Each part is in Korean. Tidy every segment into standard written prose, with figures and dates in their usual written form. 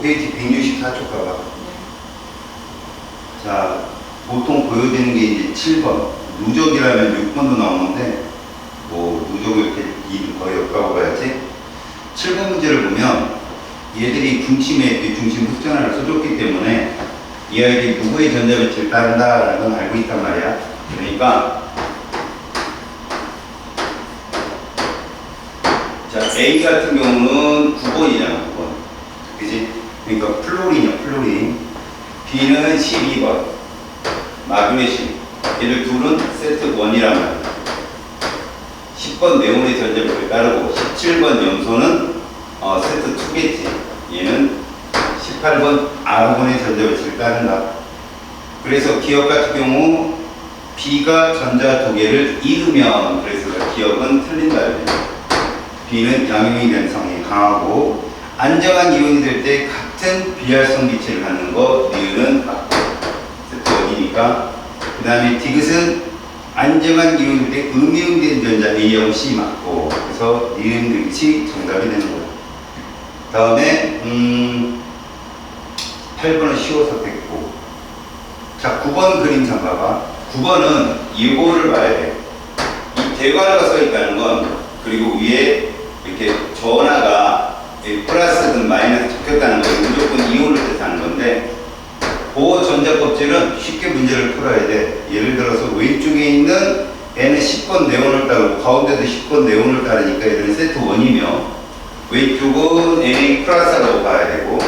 페이지 164쪽 가봐. 자, 보통 보여지는 게 이제 7번. 누적이라면 6번도 나오는데, 뭐, 누적을 이렇게 거의 엮어 봐야지. 7번 문제를 보면, 얘들이 중심에, 중심 흑전화를 써줬기 때문에, 이 아이들이 누구의 전자배치를 따른다라는 건 알고 있단 말이야. 그러니까, 자, A 같은 경우는 9번이잖아, 9번. 그지? 그러니까 플로린이야, 플로린. B는 12번. 마그네슘. 얘들 둘은 세트 1이란 말이야. 10번 네온의 전자배치를 따르고, 17번 염소는 세트 2겠지. 얘는 18번 아르곤의 전자배치를 따른다. 그래서 기억 같은 경우, B가 전자 2개를 잃으면, 그래서 기억은 틀린다. B는 양용이 된 성이 강하고 안정한 이온이 될 때 같은 비활성 기체를 갖는 거 니은은 맞고 세트 1이니까 그 다음에 디귿은 안정한 이온일 때 음이온된 전자 A하고 C 맞고 그래서 니은 디귿이 정답이 되는 거예요. 다음에 8번은 쉬워서 됐고 자 9번 그림 참 봐봐. 9번은 이거를 봐야 돼. 이 대괄호가 써 있다는 건 그리고 위에 이렇게 전하가 플러스든 마이너스 적혔다는 건 무조건 이온을 뜻하는 건데 그 전자 껍질은 쉽게 문제를 풀어야 돼. 예를 들어서 왼쪽에 있는 N은 10번 네온을 따르고 가운데도 10번 네온을 따르니까 얘들은 세트 1이며 왼쪽은 Na 플러스라고 봐야 되고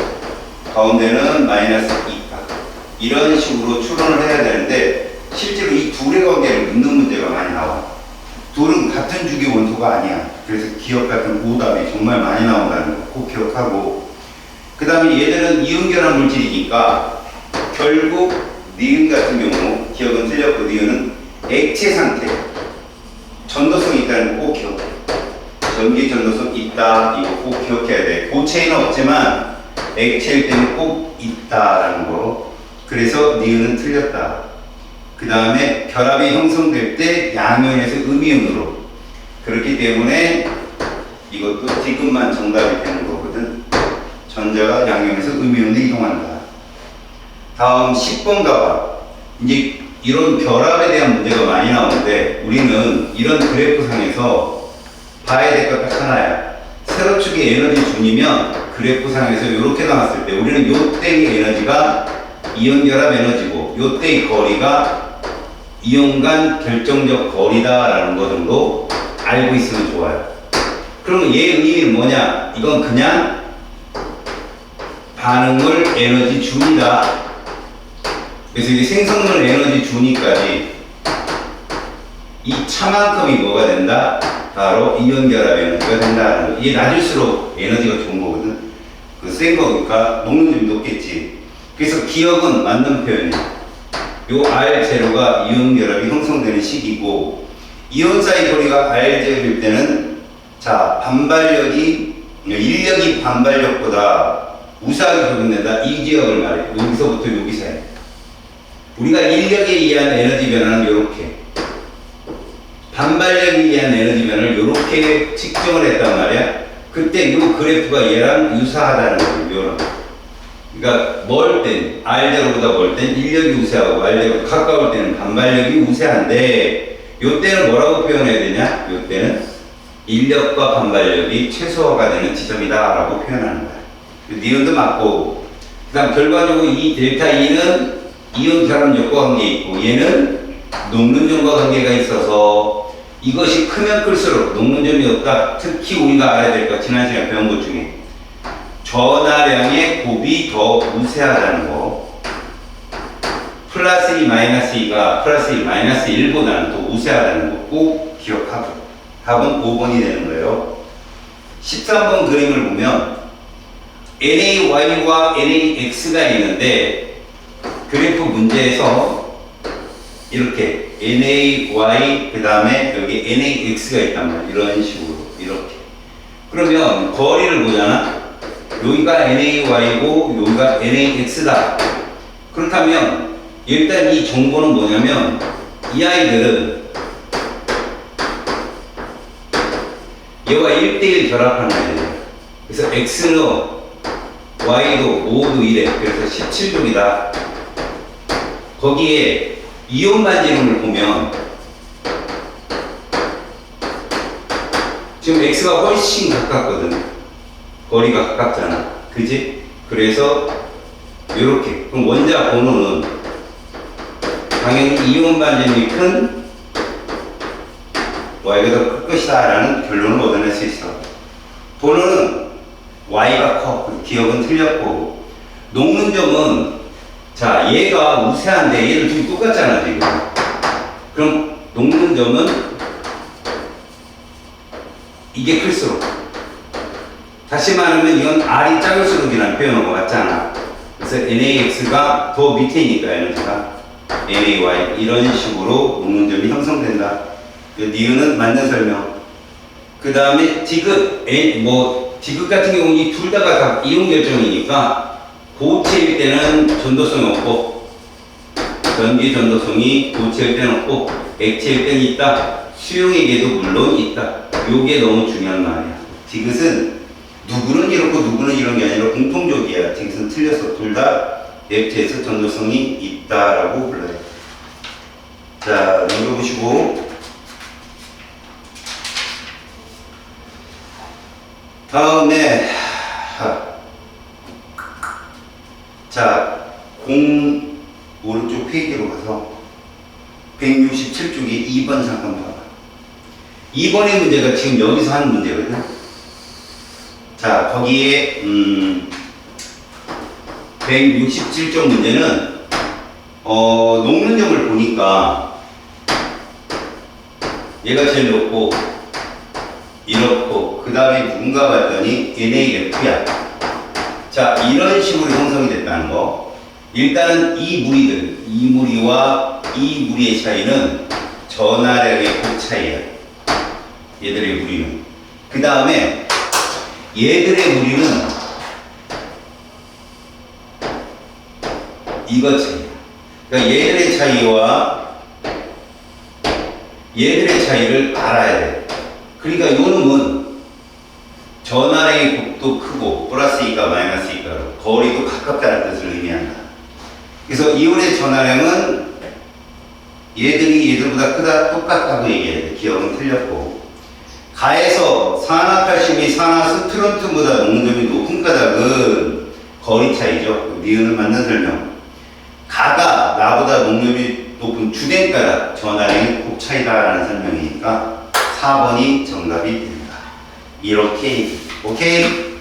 가운데는 마이너스 2파 이런 식으로 추론을 해야 되는데 실제로 이 둘의 관계를 묻는 문제가 많이 나와. 둘은 같은 주기 원소가 아니야. 그래서 기억 같은 오답이 정말 많이 나온다는 거 꼭 기억하고 그 다음에 얘들은 이온결합 물질이니까 결국 니은 같은 경우 기억은 틀렸고 니은은 액체 상태 전도성이 있다는 거 꼭 기억해. 전기 전도성 있다 이거 꼭 기억해야 돼. 고체는 없지만 액체일 때는 꼭 있다라는 거. 그래서 니은은 틀렸다. 그 다음에 결합이 형성될 때 양면에서 음이온으로 그렇기 때문에 이것도 디귿만 정답이 되는 거거든. 전자가 양면에서 음이온으로 이동한다. 다음 10번 가봐. 이제 이런 결합에 대한 문제가 많이 나오는데 우리는 이런 그래프상에서 봐야 될 것 딱 하나야. 세로축의 에너지 준이면 그래프상에서 이렇게 나왔을 때 우리는 요 땡의 에너지가 이온 결합 에너지고 요 땡의 거리가 이온 간 결정적 거리다라는 거 정도 알고 있으면 좋아요. 그러면 얘 의미는 뭐냐? 이건 그냥 반응을 에너지 준이다. 그래서 이게 생성물 에너지 준이까지 이 차만큼이 뭐가 된다? 바로 이온 결합 에너지가 된다는 거. 이게 낮을수록 에너지가 좋은 거거든. 그 센 거니까 녹는 점이 높겠지. 그래서 기억은 맞는 표현이야. 요 R0가 이온 결합이 형성되는 시기고 이온 사이 거리가 R0일 때는 자 반발력이 인력이 반발력보다 우사하게 적용된다. 이 지역을 말해. 여기서부터 여기 사이. 우리가 인력에 의한 에너지 변화는 이렇게 반발력에 의한 에너지 변화를 이렇게 측정을 했단 말이야. 그때 이 그래프가 얘랑 유사하다는 거예요. 그러니까 멀 땐, R0보다 멀 땐 인력이 우세하고 R0보다 가까울 때는 반발력이 우세한데 요때는 뭐라고 표현해야 되냐? 요때는 인력과 반발력이 최소화가 되는 지점이다 라고 표현하는 거야. 니은도 맞고 그 다음 결과적으로 이 델타 E는 이온 결합력과 관계 있고 얘는 녹는 점과 관계가 있어서 이것이 크면 클수록 녹는 점이 없다. 특히 우리가 알아야 될 것 지난 시간에 배운 것 중에 전하량의 곱이 더 우세하다는 거. 플러스 2, 마이너스 2가 플러스 1, 마이너스 1보다는 더 우세하다는 거 꼭 기억하고 답은 5번이 되는 거예요. 13번 그림을 보면 NaY와 NaX가 있는데 그래프 문제에서 이렇게 NaY 그 다음에 여기 NaX가 있단 말이야. 이런 식으로 이렇게 그러면 거리를 보잖아. 여기가 NaY고 여기가 NaX다. 그렇다면 일단 이 정보는 뭐냐면 이 아이들은 얘와 1대1 결합하는 아이들이에요. 그래서 X는 Y도 5도 1에 그래서 17족이다. 거기에 이온 반지름을 보면 지금 X가 훨씬 가깝거든. 거리가 가깝잖아. 그지? 그래서 요렇게. 그럼 원자 번호는 당연히 이온 반지름이 큰 Y가 더 클 것이다 라는 결론을 얻어낼 수 있어. 번호는 Y가 커. 기억은 틀렸고. 녹는 점은 자 얘가 우세한데 얘를 둘이 똑같잖아 지금. 그럼 녹는 점은 이게 클수록, 다시 말하면 이건 R이 작을수록이라는 표현하고 맞잖아. 그래서 NaX가 더 밑에니까 에너지가 NaY 이런 식으로 녹는 점이 형성된다. 니은은 맞는 설명. 그 다음에 디귿, 디귿 같은 경우는 이 둘 다가 다 이온 결정이니까 고체일 때는 전도성이 없고 전기 전도성이 고체일 때는 없고 액체일 때는 있다. 수용에게도 물론 있다. 요게 너무 중요한 말이야. 디귿은 누구는 이렇고 누구는 이런 게 아니라 공통적이야. 디귿은 틀려서 둘 다 액체에서 전도성이 있다라고 불러요. 자, 넘겨보시고 다음에 자, 오른쪽 페이지로 가서 167쪽에 2번 잠깐 봐봐. 2번의 문제가 지금 여기서 하는 문제거든. 자, 거기에 167쪽 문제는 녹는 점을 보니까 얘가 제일 높고 이렇고 그 다음에 누군가 봤더니 NaF야. 자, 이런 식으로 형성이 됐다는 거. 일단은 이 무리들, 이 무리와 이 무리의 차이는 전하력의 그 차이야. 얘들의 무리는. 그 다음에 얘들의 무리는 이거 차이야. 그러니까 얘들의 차이와 얘들의 차이를 알아야 돼. 그러니까 요 놈은 전하력의 곱도 크고 플러스 이가 마이너스 이가로 거리도 가깝다는 뜻을 의미한다. 그래서 이온의 전하량은 얘들이 얘들보다 크다 똑같다고 얘기해야 돼. 기억은 틀렸고. 가에서 산화칼슘이 산화스트론튬보다 녹는 점이 높은 까닭은 거리 차이죠. 니은은 맞는 설명. 가가 나보다 녹음이 높은 주된 까닭 전하량의 곱 차이다라는 설명이니까 4번이 정답이 됩니다. 이렇게. 오케이?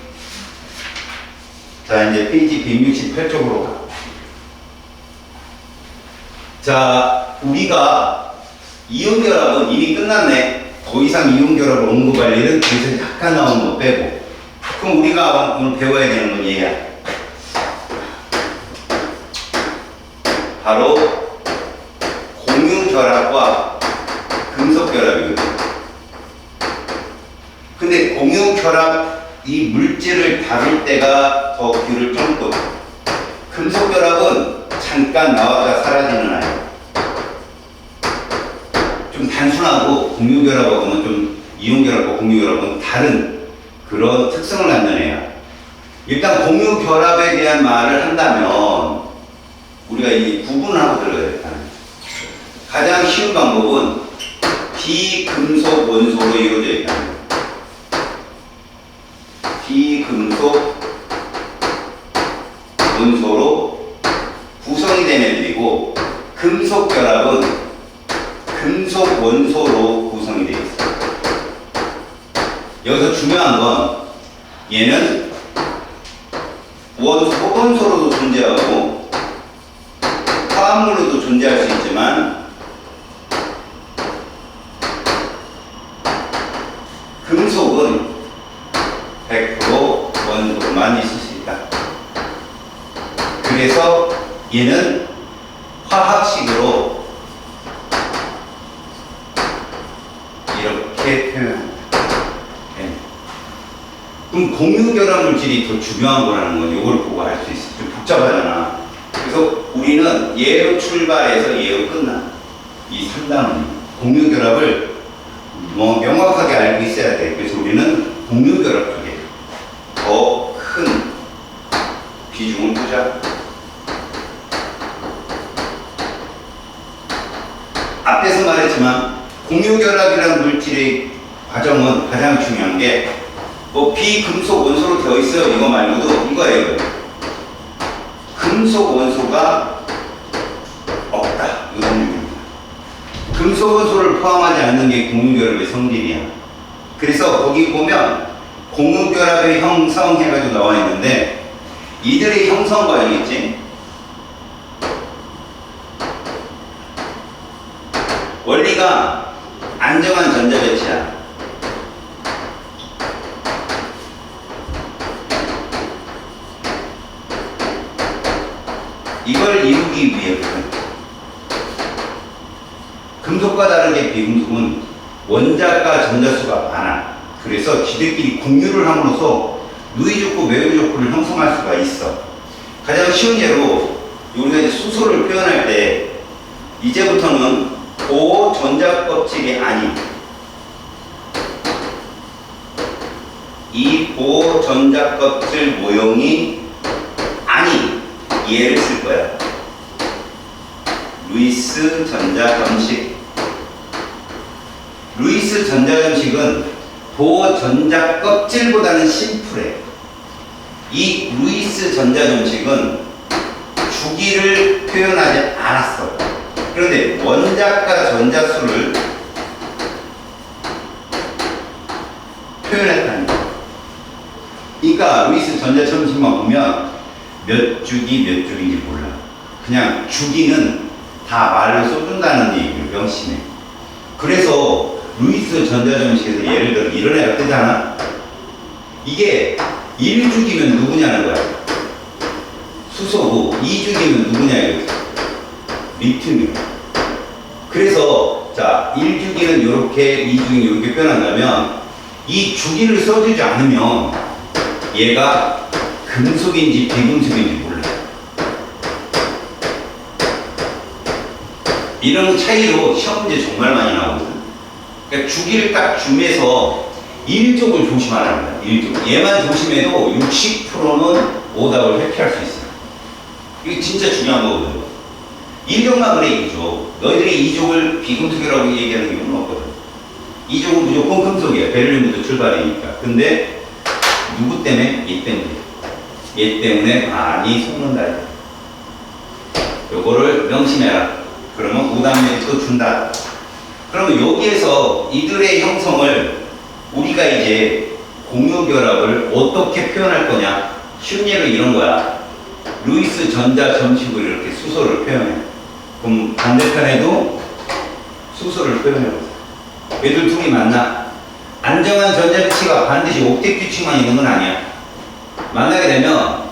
자, 이제 페이지 168쪽으로 가. 자, 우리가 이온결합은 이미 끝났네. 더 이상 이온결합 언급할 일은 여기서 약간 나오는 거 빼고. 그럼 우리가 오늘 배워야 되는 건 얘야. 바로 공유결합과 금속결합이거든. 근데 공유결합 이 물질을 다룰 때가 더 귀를 쫑거든. 금속결합은 잠깐 나왔다 사라지는 아이야. 좀 단순하고 공유결합하고는 좀 이온결합과 공유결합은 다른 그런 특성을 갖는 애야. 일단 공유결합에 대한 말을 한다면 우리가 이 구분을 하고 들어야 돼. 가장 쉬운 방법은 비금속 원소로 이루어져 있다. 비금속 원소로 구성이 된 애들이고, 금속 결합은 금속 원소로 구성이 되어 있어. 여기서 중요한 건 얘는 원소로도 존재하고 화합물로도 존재할 수 있지만 금속은 100% 원소로만 있을 수 있다. 그래서 얘는 화학식으로 이렇게 표현합니다. 네. 그럼 공유결합 물질이 더 중요한 거라는 건 이걸 보고 알 수 있어. 좀 복잡하잖아. 그래서 우리는 얘로 출발해서 얘로 끝나. 이 3단원 공유결합을 명확하게 알고 있어야 돼. 그래서 우리는 공유결합 쪽에 더 큰 비중을 두자. 앞에서 말했지만 공유결합이라는 물질의 과정은 가장 중요한 게 뭐 비금속 원소로 되어 있어요 이거 말고도 이거예요. 금속 원소가 없다. 이거 중요합니다. 금속 원소를 포함하지 않는 게 공유결합의 성질이야. 그래서 거기 보면 공유결합의 형성 해가지고 나와 있는데 이들의 형성 과정이지. 원리가 안정한 전자 배치야. 이걸 이루기 위해서는 금속과 다르게 비금속은 원자과 전자수가 많아. 그래서 지들끼리 공유를 함으로써 누이좋고 매우좋고를 형성할 수가 있어. 가장 쉬운 예로 우리가 이제 수소를 표현할 때 이제부터는 보전자 껍질이 아닌 이 보전자 껍질 모형이 아닌 얘를 쓸 거야. 루이스 전자점식. 루이스 전자점식은 보전자 껍질보다는 심플해. 이 루이스 전자점식은 주기를 표현하지 않았어. 그런데 원자과 전자수를 표현했다는 거야. 그러니까 루이스 전자점식만 보면 몇 주기 몇 주기인지 몰라. 그냥 주기는 다 말로 써준다는 얘기를 명심해. 그래서 루이스 전자점식에서 예를 들어 이런 애가 뜨잖아. 이게 1주기면 누구냐는 거야. 수소고 2주기면 누구냐 이거지. 리튬이야. 그래서 자 1주기는 이렇게 2주기는 이렇게 표현한다면 이 주기를 써주지 않으면 얘가 금속인지 비금속인지 몰라. 이런 차이로 시험 문제 정말 많이 나오거든. 그러니까 주기를 딱 줌해서 1족을 조심하라는 거야. 1족. 얘만 조심해도 60%는 오답을 회피할 수 있어. 이게 진짜 중요한 거거든. 1족만 그래 2족. 너희들이 2족을 비금속이라고 얘기하는 이유는 없거든. 2족은 무조건 금속이야. 베를린부터 출발이니까. 근데 누구 때문에? 얘 때문에. 얘 때문에 많이 속는다. 요거를 명심해라. 그러면 오답 메리트 준다. 그러면 여기에서 이들의 형성을 우리가 이제 공유결합을 어떻게 표현할 거냐. 쉬운 예로 이런 거야. 루이스 전자 점식으로 이렇게 수소를 표현해. 그럼 반대편에도 수소를 표현해보세요. 얘들 둘이 만나. 안정한 전자 배치가 반드시 옥텟 규칙만 있는 건 아니야. 만나게 되면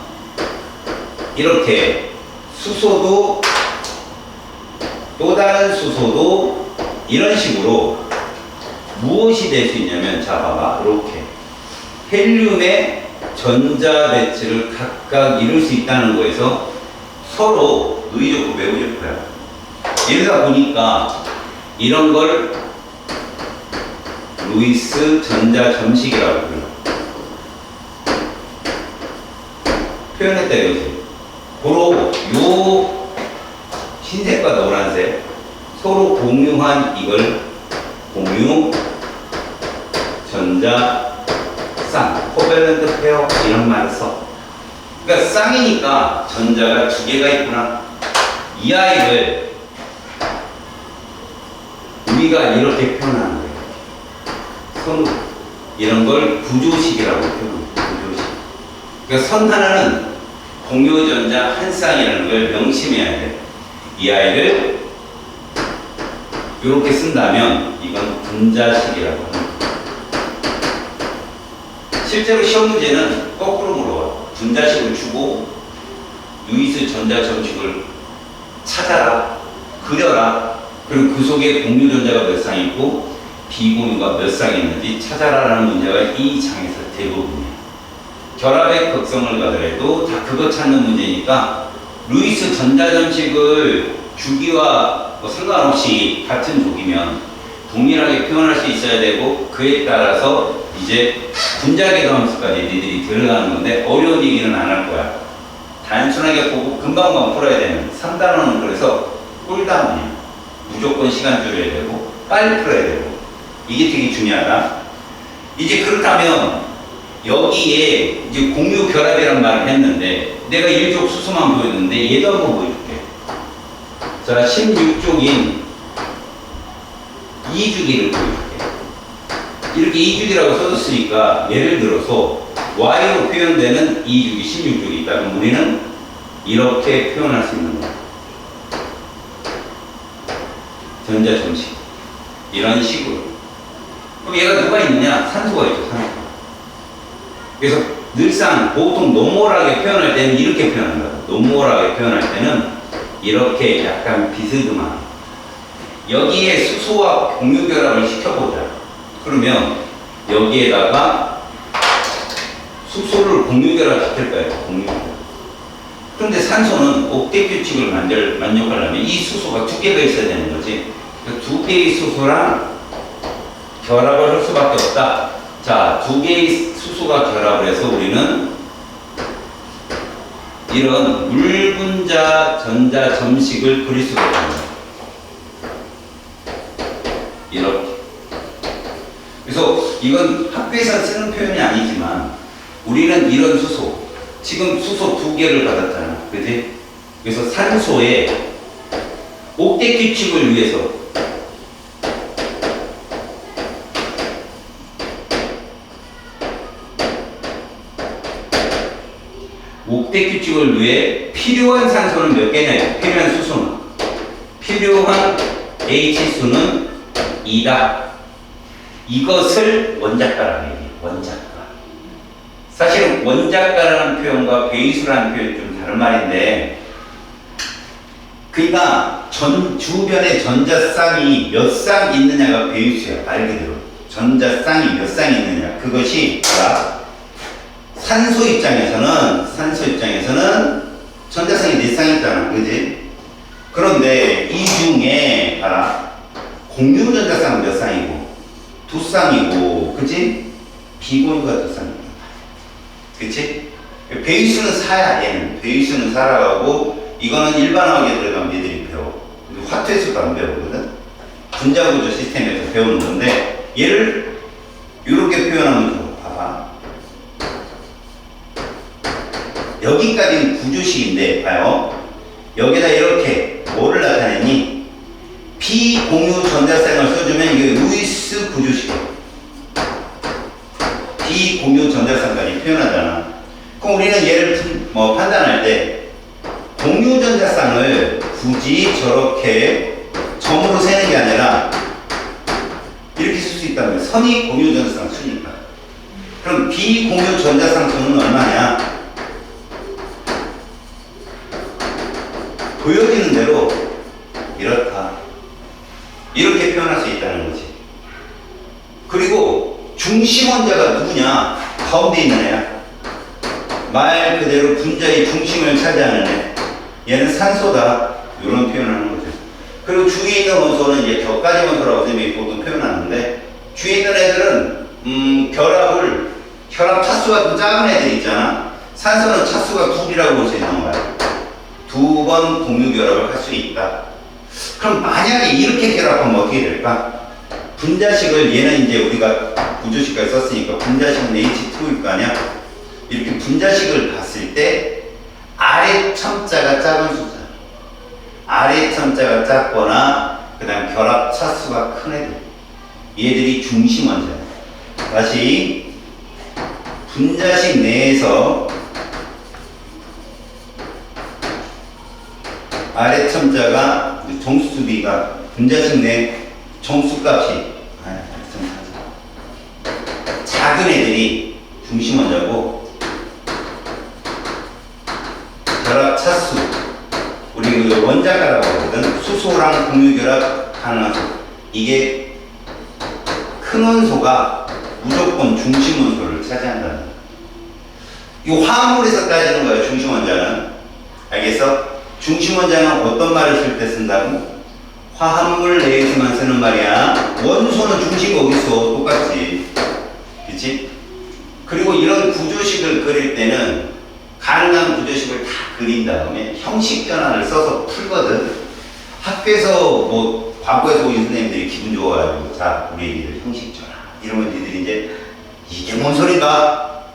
이렇게 수소도 또 다른 수소도 이런 식으로 무엇이 될 수 있냐면 자 봐봐 이렇게 헬륨의 전자 배치를 각각 이룰 수 있다는 거에서 서로 누이좋고 매우좋고야. 이러다 보니까 이런 걸 루이스 전자 점식이라고 표현했다 이거지. 고로 요 흰색과 노란색 서로 공유한 이걸 공유 전자 쌍 코밸런트 페어 이런 말을 써. 그러니까 쌍이니까 전자가 두 개가 있구나. 이 아이를 우리가 이렇게 표현하는 거예요. 선 이런 걸 구조식이라고 표현해요. 구조식. 그러니까 선 하나는 공유전자 한 쌍이라는 걸 명심해야 돼. 이 아이를 이렇게 쓴다면 이건 분자식이라고 합니다. 실제로 시험 문제는 거꾸로 물어봐. 분자식을 주고 루이스 전자 점식을 찾아라, 그려라. 그리고 그 속에 공유전자가 몇 쌍 있고 비공유가 몇 쌍 있는지 찾아라라는 문제가 이 장에서 대부분이에요. 결합의 극성을 가더라도 다 그거 찾는 문제니까 루이스 전자점식을 주기와 뭐 상관없이 같은 족이면 동일하게 표현할 수 있어야 되고 그에 따라서 이제 분자계도 함수까지 니들이 들어가는 건데 어려운 얘기는 안 할 거야. 단순하게 보고 금방금방 풀어야 되는 3단원은 그래서 꿀단원이야. 무조건 시간 줄여야 되고 빨리 풀어야 되고 이게 되게 중요하다. 이제 그렇다면 여기에 이제 공유 결합이란 말을 했는데 내가 1족 수소만 보였는데 얘도 한번 보여줄게. 자, 16족인 2주기를 보여줄게. 이렇게 2주기라고 써줬으니까 예를 들어서 Y로 표현되는 2주기, 16주기 있다. 그럼 우리는 이렇게 표현할 수 있는 거야. 전자점식. 이런 식으로. 그럼 얘가 누가 있느냐? 산소가 있죠, 산소. 그래서 늘상 보통 노멀하게 표현할 때는 이렇게 표현한다. 노멀하게 표현할 때는 이렇게 약간 비스듬한. 여기에 수소와 공유 결합을 시켜보자. 그러면 여기에다가 수소를 공유 결합시킬 거예요. 공유 결합. 그런데 산소는 옥텟 규칙을 만족하려면 이 수소가 두 개가 있어야 되는 거지. 두 개의 수소랑 결합을 할 수밖에 없다. 자, 두 개의 수소가 결합을 해서 우리는 이런 물분자 전자 점식을 그릴 수가 있습니다. 이렇게. 그래서 이건 학교에서 쓰는 표현이 아니지만 우리는 이런 수소, 지금 수소 두 개를 받았잖아. 그지? 그래서 산소에 옥텟 규칙을 위해서 옥텟 규칙을 위해 필요한 산소는 몇 개냐? 필요한 수소는 필요한 H수는 2다. 이것을 원작가라고 얘기해. 원작가. 사실은 원작가라는 표현과 배수라는 표현이 좀 다른 말인데, 그러니까 주변에 전자쌍이 몇 쌍 있느냐가 배수야. 말 그대로 전자쌍이 몇 쌍 있느냐, 그것이 산소 입장에서는 전자쌍이 4쌍 있잖아. 그지? 그런데 이 중에 봐라, 공유 전자쌍은 몇 쌍이고 2쌍이고, 그치? 비공유가 2쌍이고, 그치? 배수는 4야. 얘는 배수는 4라고. 이거는 일반화하게 들어가면 얘들이 배워. 화투에서도 안 배우거든. 분자구조 시스템에서 배우는 건데, 얘를 이렇게 표현하면 좋아. 봐봐. 여기까지는 구조식인데, 봐요. 여기다 이렇게 뭐를 나타내니? 비공유 전자쌍을 써주면 이게 루이스 구조식이야. 비공유 전자쌍까지 표현하잖아. 그럼 우리는 얘를 판단할 때 공유 전자쌍을 굳이 저렇게 점으로 세는 게 아니라 이렇게 쓸 수 있다는 거야. 선이 공유 전자쌍 수니까. 그럼 비공유 전자쌍 수는 얼마냐? 보여지는 대로 이렇다. 이렇게 표현할 수 있다는 거지. 그리고 중심 원자가 누구냐? 가운데 있는 애야. 말 그대로 분자의 중심을 차지하는 애. 얘는 산소다. 이런 표현을 하는 거죠. 그리고 주위에 있는 원소는 이제 격가지 원소라고 선생님이 보통 표현하는데, 주위에 있는 애들은 결합 차수가 좀 작은 애들 있잖아. 산소는 차수가 2이라고 볼 수 있는 거야. 2번 공유 결합을 할 수 있다. 그럼 만약에 이렇게 결합하면 어떻게 될까? 분자식을, 얘는 이제 우리가 구조식까지 썼으니까 분자식은 H2일 거 아니야? 이렇게 분자식을 봤을 때 아래 첨자가 작은 숫자, 아래 첨자가 작거나 그 다음 결합 차수가 큰 애들, 얘들이 중심 원자야. 다시 분자식 내에서 아래 첨자가 정수비가 분자식 내 정수값이 작은 애들이 중심 원자고, 결합 차수, 우리 그 원자가라고 하거든. 수소랑 공유 결합 가능한 수. 이게 큰 원소가 무조건 중심 원소를 차지한다는 거야. 이 화합물에서 따지는 거야, 중심 원자는. 알겠어? 중심 원자는 어떤 말을 쓸 때 쓴다고? 화합물 내에서만 쓰는 말이야. 원소는 중심이 어디 있어? 똑같지. 그치? 그리고 이런 구조식을 그릴 때는 가능한 구조식을 다 그린 다음에 형식 전환을 써서 풀거든. 학교에서 뭐 과거에서 오신 선생님들이 기분 좋아가지고 자 우리 애기들 형식 전환 이러면 니들이 이제 이게 뭔 소린가?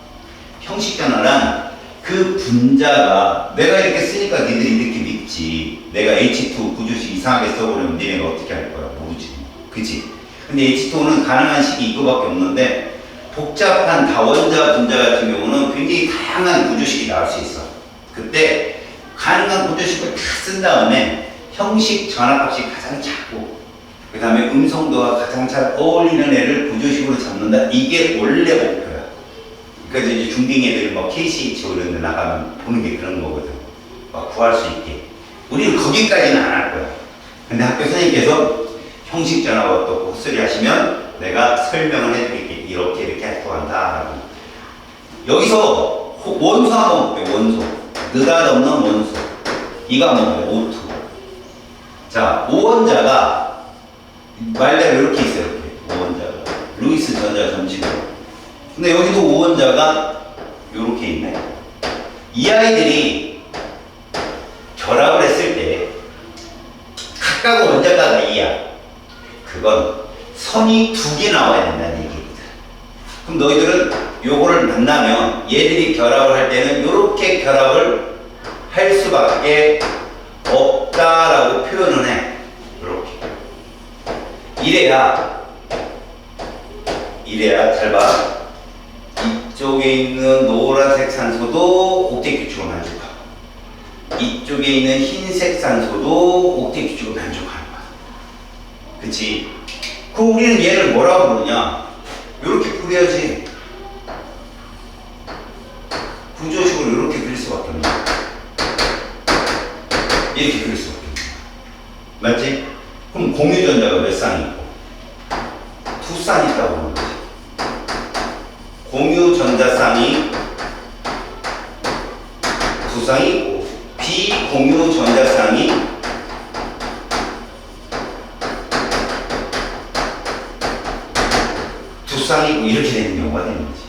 형식 전환은 그 분자가 내가 이렇게 쓰니까 니들이 이렇게 믿지. 내가 H2 구조식 이상하게 써버리면 니네가 어떻게 할 거야? 모르지. 그치? 근데 H2는 가능한 식이 이거밖에 없는데 복잡한 다원자 분자 같은 경우는 굉장히 다양한 구조식이 나올 수 있어. 그때 가능한 구조식을 다 쓴 다음에 형식 전압값이 가장 작고 그 다음에 음성도가 가장 잘 어울리는 애를 구조식으로 잡는다. 이게 원래 목표야. 그래서 이제 중딩 애들 뭐 KCHO 이런 데 나가면 보는 게 그런 거거든. 구할 수 있게. 우리는 거기까지는 안 할 거야. 근데 학교 선생님께서 형식 전압과 또 헛소리 하시면 내가 설명을 해드릴게. 이렇게 해석한다. 여기서 원소 한번 볼게요. 원소. 느닷없는 원소. 이가 뭐예요? O2. 자, 오원자가 말대로 이렇게 있어요. 이렇게. 오원자가. 루이스 전자 점식으로. 근데 여기도 오원자가 이렇게 있네. 이 아이들이 결합을 했을 때 각각 원자가 2야. 그건 선이 2개 나와야 된다는 얘기거든. 그럼 너희들은 요거를 만나면 얘들이 결합을 할 때는 이렇게 결합을 할 수밖에 없다라고 표현을 해. 이렇게. 이래야 잘 봐. 이쪽에 있는 노란색 산소도 옥텟 규칙으로 만족하고 이쪽에 있는 흰색 산소도 옥텟 규칙으로 만족하는 거야. 그치? 그럼 우리는 얘를 뭐라고 부르냐? 이렇게 그려야지. 구조식으로 이렇게 그릴 수밖에 없는 거야. 이렇게 그릴 수밖에 없는 거야. 맞지? 그럼 공유전자가 몇 쌍이 있고? 2쌍이 있다고 보는 거지. 공유전자쌍이 2쌍이 있고 비공유전자쌍이 2쌍이 있고 이렇게 되는 경우가 되는 거지.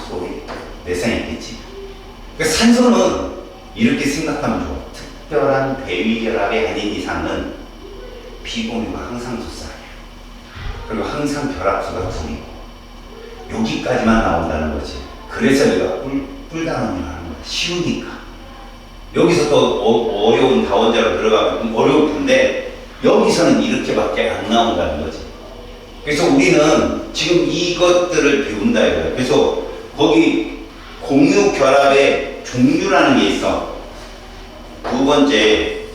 쏘리. 4쌍이 있겠지. 그러니까 산소는 이렇게 생각하면 좋아. 특별한 대위결합이 아닌 이상은 비공유가 항상 2쌍이야. 그리고 항상 결합수가 2이고 여기까지만 나온다는 거지. 그래서 우리가 꿀다운을 하는 거야. 쉬우니까. 여기서 또 어려운 다원자로 들어가면 어려울 텐데 여기서는 이렇게밖에 안 나온다는 거지. 그래서 우리는 지금 이것들을 배운다 이거야. 그래서 거기 공유 결합의 종류라는 게 있어. 두 번째,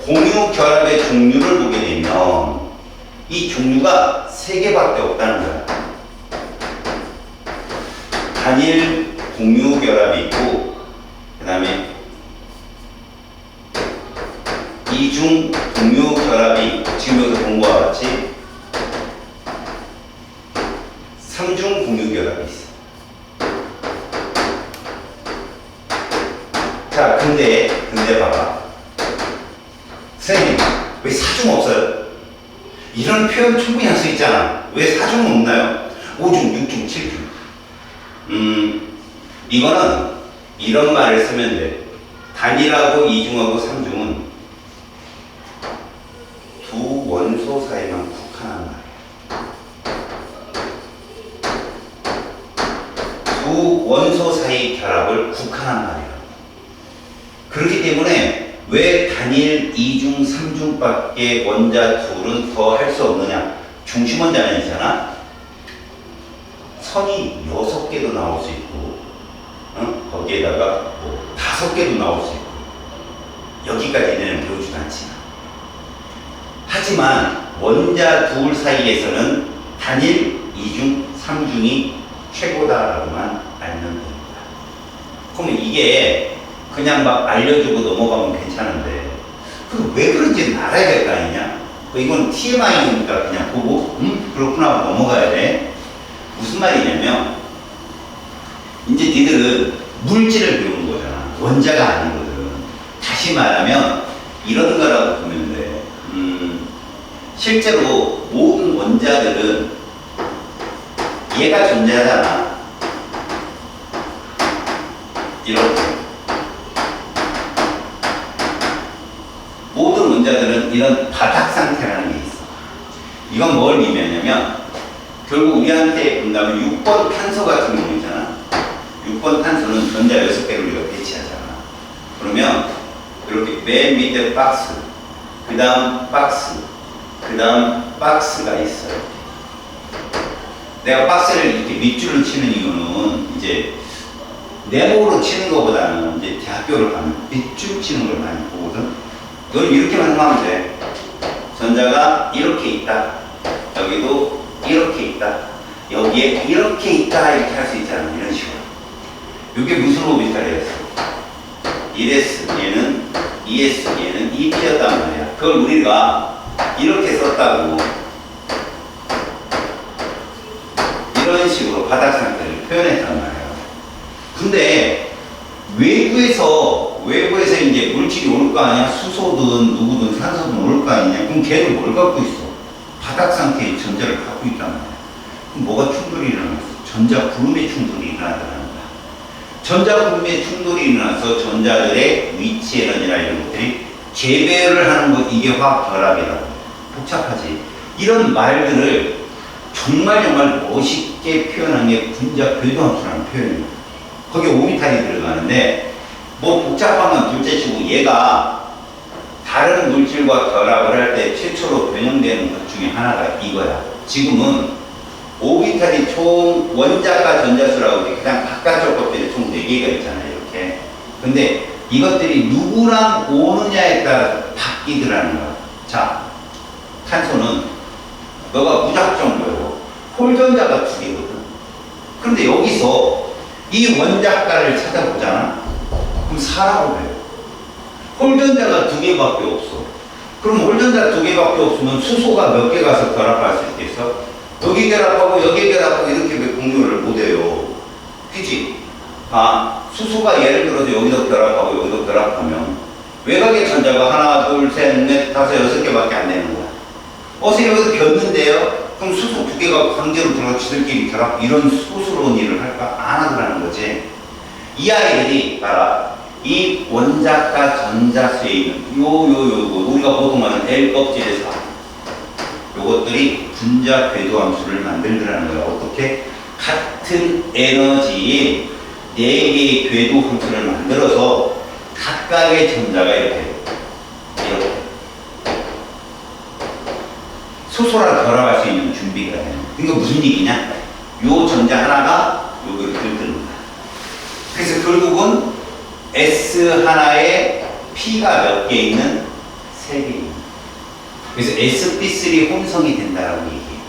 공유 결합의 종류를 보게 되면 이 종류가 3개밖에 없다는 거야. 단일 공유 결합이 있고, 그 다음에 이중 공유 결합이 있고, 지금 여기서 본 거와 같이 3중 공유 결합이 있어. 자, 근데 봐봐. 선생님, 왜 4중 없어요? 이런 표현 충분히 할 수 있잖아. 왜 4중은 없나요? 5중, 6중, 7중. 이거는 이런 말을 쓰면 돼. 단일하고 2중하고 3중은 두 원소 사이만 국한한 말이야. 두 원소 사이 결합을 국한한 말이야. 그렇기 때문에 왜 단일 2중, 3중밖에 원자 둘은 더 할 수 없느냐? 중심 원자는 있잖아. 선이 6개도 나올 수 있고, 거기에다가 뭐 5개도 나올 수 있고, 여기까지는 배우지도 않지만. 하지만 원자 둘 사이에서는 단일 2중, 3중이 최고다라고만 알면 됩니다. 그러면 이게 그냥 막 알려주고 넘어가면 괜찮은데 왜 그런지 알아야 될 거 아니냐? 이건 TMI니까 그냥 보고 그렇구나 하고 넘어가야 돼. 무슨 말이냐면 이제 니들은 물질을 배우는 거잖아. 원자가 아니거든. 다시 말하면 이런 거라고 보면 돼. 실제로 모든 원자들은 얘가 존재하잖아. 이렇게. 모든 원자들은 이런 바닥 상태라는 게 있어. 이건 뭘 의미하냐면 결국 우리한테 본다면 6번 탄소 같은 경우 있잖아. 6번 탄소는 전자 6개를 우리가 배치하잖아. 그러면 이렇게 맨 밑에 박스, 그 다음 박스, 그 다음 박스가 있어요. 내가 박스를 이렇게 밑줄을 치는 이유는 이제 네모로 치는 것보다는 이제 대학교를 가면 밑줄 치는 걸 많이 보거든. 넌 이렇게만 하면 돼. 전자가 이렇게 있다. 여기도 이렇게 있다. 여기에 이렇게 있다. 이렇게 할 수 있잖아. 이런 식으로. 이게 무슨 오비탈이었어? 1s, 얘는 2s, 얘는 2p였단 말이야. 그걸 우리가 이렇게 썼다고. 이런 식으로 바닥 상태를 표현했단 말이야. 근데 외부에서 이제 물질이 올 거 아니야? 수소든 누구든 산소든 올 거 아니냐? 그럼 걔는 뭘 갖고 있어? 바닥 상태의 전자를 갖고 있단 말이야. 그럼 뭐가 충돌이 일어났어? 전자 구름의 충돌이 일어나더라는 거야. 전자 구름의 충돌이 일어나서 전자들의 위치 에너지나 이런 것들이 재배를 하는 거, 이게 화학 결합이라고 해. 복잡하지? 이런 말들을 정말 멋있게 표현한 게 분자 궤도함수라는 표현입니다. 거기에 오비탈이 들어가는데 뭐 복잡하면 둘째치고 얘가 다른 물질과 결합을 할 때 최초로 변형되는 것 중에 하나가 이거야. 지금은 오비탈이 총 원자가 전자수라고 가장 바깥쪽 것들이 총 4개가 있잖아요. 이렇게. 근데 이것들이 누구랑 오느냐에 따라 바뀌더라는 거야. 자, 탄소는 너가 무작정 배워. 홀전자가 2개거든. 그런데 여기서 이 원자가를 찾아보잖아. 그럼 4라고 해요. 홀전자가 2개밖에 없어. 그럼 홀전자 2개밖에 없으면 수소가 몇 개 가서 결합할 수 있겠어? 여기 결합하고 여기 결합하고 이렇게 왜 공유를 못해요? 그치? 수소가 예를 들어서 여기서 결합하고 여기서 결합하면 외곽의 전자가 하나, 둘, 셋, 넷, 다섯, 6개밖에 안 되는 거야. 어서 여기서 겼는데요? 그럼 수소 2개가 강제로 들어가 지들끼리 결합, 이런 소스러운 일을 할까? 안 하더라는 거지. 이 아이들이 봐라. 이 원자가 전자수에 있는 우리가 보통 말하는 L 껍질에서 요것들이 분자 궤도함수를 만들더라는 거야. 어떻게? 같은 에너지의 4개의 궤도함수를 만들어서 각각의 전자가 이렇게 수소랑 결합할 수 있는 준비가 되는 거야. 이거 무슨 얘기냐? 요 전자 하나가 요거를 들뜨는 거야. 그래서 결국은 S 하나에 P가 몇 개 있는? 3개 있는. 그래서 sp3 혼성이 된다라고 얘기해요.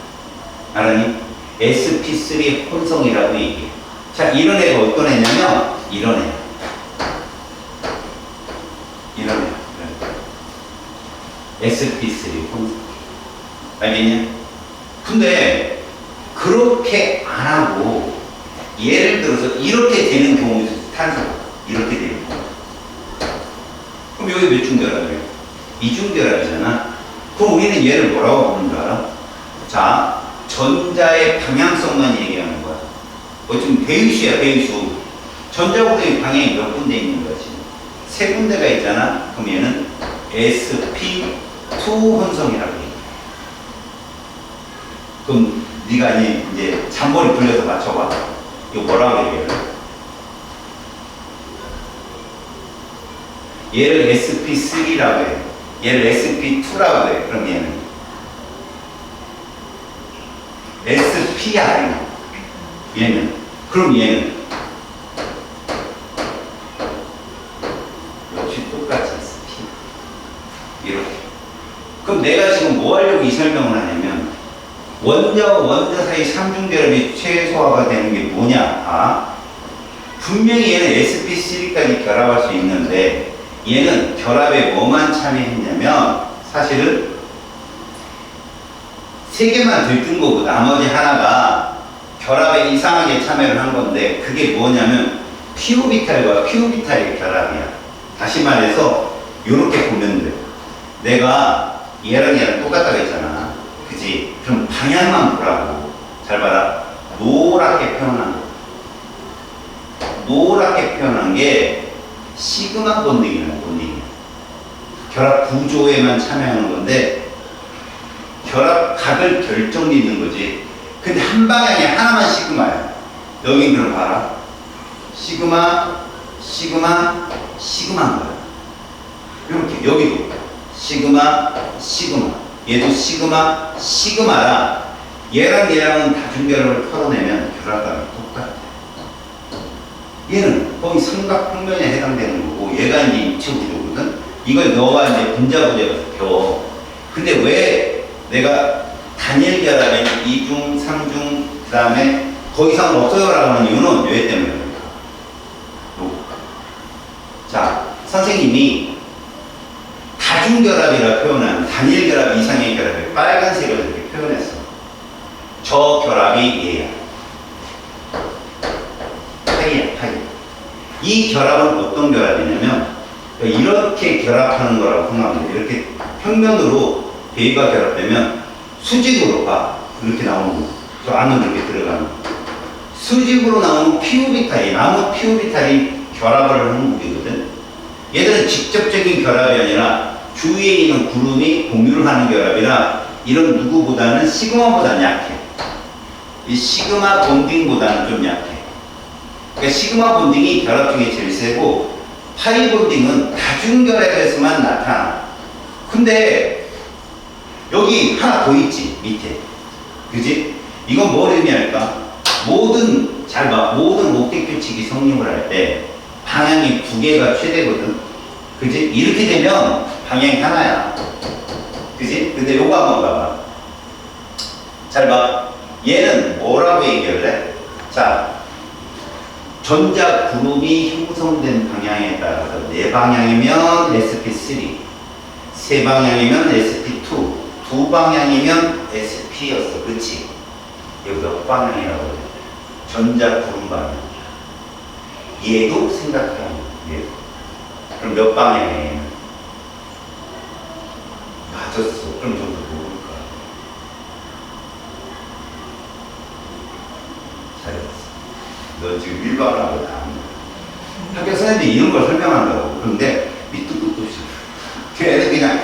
알았니? sp3 혼성이라고 얘기해요. 자, 이런 애가 어떤 애냐면 이런 애. 이런 애. sp3 혼성. 알겠냐? 근데 그렇게 안 하고 예를 들어서 이렇게 되는 경우도 있어요. 탄소가 이렇게 되는 경우. 그럼 여기 몇 중 결합이에요? 2중 결합이잖아. 그럼 우리는 얘를 뭐라고 부르는 줄 알아? 자, 전자의 방향성만 얘기하는 거야. 지금 배유수야, 배유수. 전자구름의 방향이 몇 군데 있는 거지? 3군데가 있잖아. 그럼 얘는 sp2 혼성이라고 해. 그럼 네가 이제 잠머리 불려서 맞춰봐. 이거 뭐라고 얘기해? 얘를 sp3라고 해. 얘를 sp2라고 해. 그럼 얘는 sp야. 얘는. 그럼 얘는 역시 똑같이 sp. 이렇게. 그럼 내가 지금 뭐 하려고 이 설명을 하냐면 원자와 원자 사이 3중 결합이 최소화가 되는 게 뭐냐? 분명히 얘는 sp3까지 결합할 수 있는데 얘는 결합에 뭐만 참여했냐면 사실은 3개만 들뜬 거고 나머지 하나가 결합에 이상하게 참여를 한 건데 그게 뭐냐면 p오비탈과 p오비탈의 결합이야. 다시 말해서 이렇게 보면 돼. 내가 얘랑 똑같다고 했잖아. 그치? 그럼 방향만 보라고. 잘 봐라. 노랗게 표현한 거. 노랗게 표현한 게 시그마 본딩이라는 본딩이에요. 결합 구조에만 참여하는 건데 결합각을 결정짓는 거지. 근데 한 방향이 하나만 시그마야. 여긴 그럼 봐라. 시그마, 시그마, 시그마인 거야. 이렇게 여기도 시그마, 시그마. 얘도 시그마, 시그마라. 얘랑 얘랑은 다중결합을 털어내면 결합각이 똑같아. 얘는 거의 삼각평면에 해당되는 거고 얘가 이제 입체 구조거든. 이걸 너가 이제 분자구조에서 배워. 근데 왜 내가 단일 결합에 2중, 3중, 그 다음에 더 이상은 없어요라고 하는 이유는 왜 때문입니까? 자, 선생님이 다중결합이라 표현한 단일 결합 이상의 결합을 빨간색으로 이렇게 표현했어. 저 결합이 얘야. 파이야, 파이. 이 결합은 어떤 결합이냐면 이렇게 결합하는 거라고 생각하면 돼. 이렇게 평면으로 베이가 결합되면 수직으로 봐. 이렇게 나오는 거. 저 안으로 이렇게 들어가는 거. 수직으로 나오는 피오비탈이, 나무 피오비탈이 결합을 하는 무기거든. 얘들은 직접적인 결합이 아니라 주위에 있는 구름이 공유를 하는 결합이라 이런 누구보다는 시그마보다는 약해. 이 시그마 본딩보다는 좀 약해. 그러니까 시그마 본딩이 결합 중에 제일 세고 파이 본딩은 다중결합에서만 나타나. 근데 여기 하나 더 있지, 밑에. 그지? 이건 뭘 의미할까? 모든, 잘 봐. 모든 옥텟 규칙이 성립을 할 때 방향이 두 개가 최대거든. 그지? 이렇게 되면 방향이 하나야. 그지? 근데 요거 한번 봐봐. 잘 봐. 얘는 뭐라고 얘기할래? 자, 전자 그룹이 형성된 방향에 따라서 네 방향이면 sp3, 세 방향이면 sp2, 두 방향이면 sp였어. 그렇지? 여기 몇 방향이라고 그래? 전자 그룹 방향. 얘도 생각해야 돼. 그럼 몇 방향이에요? 맞았어. 그럼 저도 모를까? 잘했어. 너 지금 일반하고 다 학교 선생님이 이런 걸 설명한다고. 그런데 밑도 끝도 없이 걔는 그냥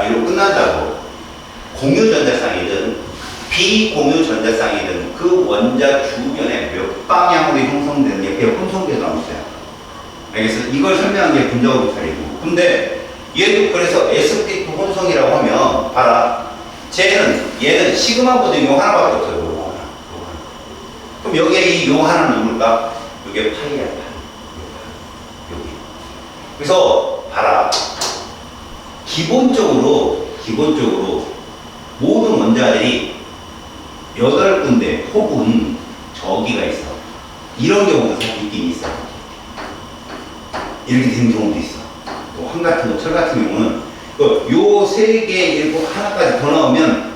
이러고 끝난다고. 공유 전자쌍이든 비공유 전자쌍이든 그 원자 주변에 몇 방향으로 형성되는 게 그게 혼성궤도 함수야. 알겠어? 이걸 설명한 게 분자구조찰이고. 근데 얘도 그래서 sp2 혼성이라고 하면 봐라. 얘는 시그마 보드 요 하나밖에 없어요. 요 하나. 그럼 여기에 이 요 하나는 누굴까? 이게 파이야, 파이. 여기. 그래서 봐라. 기본적으로 모든 원자들이 8군데 혹은 저기가 있어. 이런 경우도 사실 있긴 있어. 이렇게 된 경우도 있어. 뭐 황 같은 거, 철 같은 경우는 요 세 개, 일곱 하나까지 더 나오면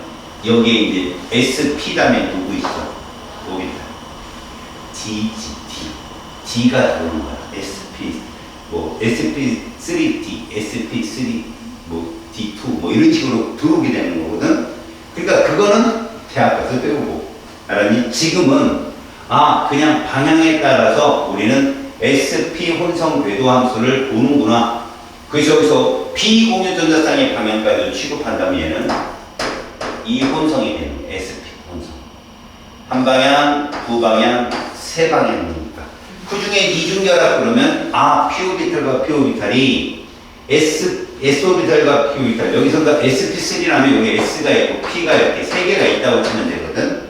여기에 이제 SP 다음에 누구 있어? 여기 D. D가 들어오는 거야. SP, 뭐 SP3D, SP3, 뭐 D2, 뭐 이런 식으로 들어오게 되는 거거든. 그러니까 그거는 대학 가서 배우고. 알았니? 지금은 그냥 방향에 따라서 우리는 SP 혼성 궤도 함수를 보는구나. 그래서 여기서 비공유 전자쌍의 방향까지 취급한다면 얘는 이 혼성이 되는 SP 혼성. 한 방향, 두 방향, 세 방향이니까. 그 중에 이중결합 그러면 P-오비탈과 P-오비탈이 S-오비탈과 P-오비탈, 여기서 SP3라면 여기 S가 있고 P가 이렇게 세 개가 있다고 치면 되거든.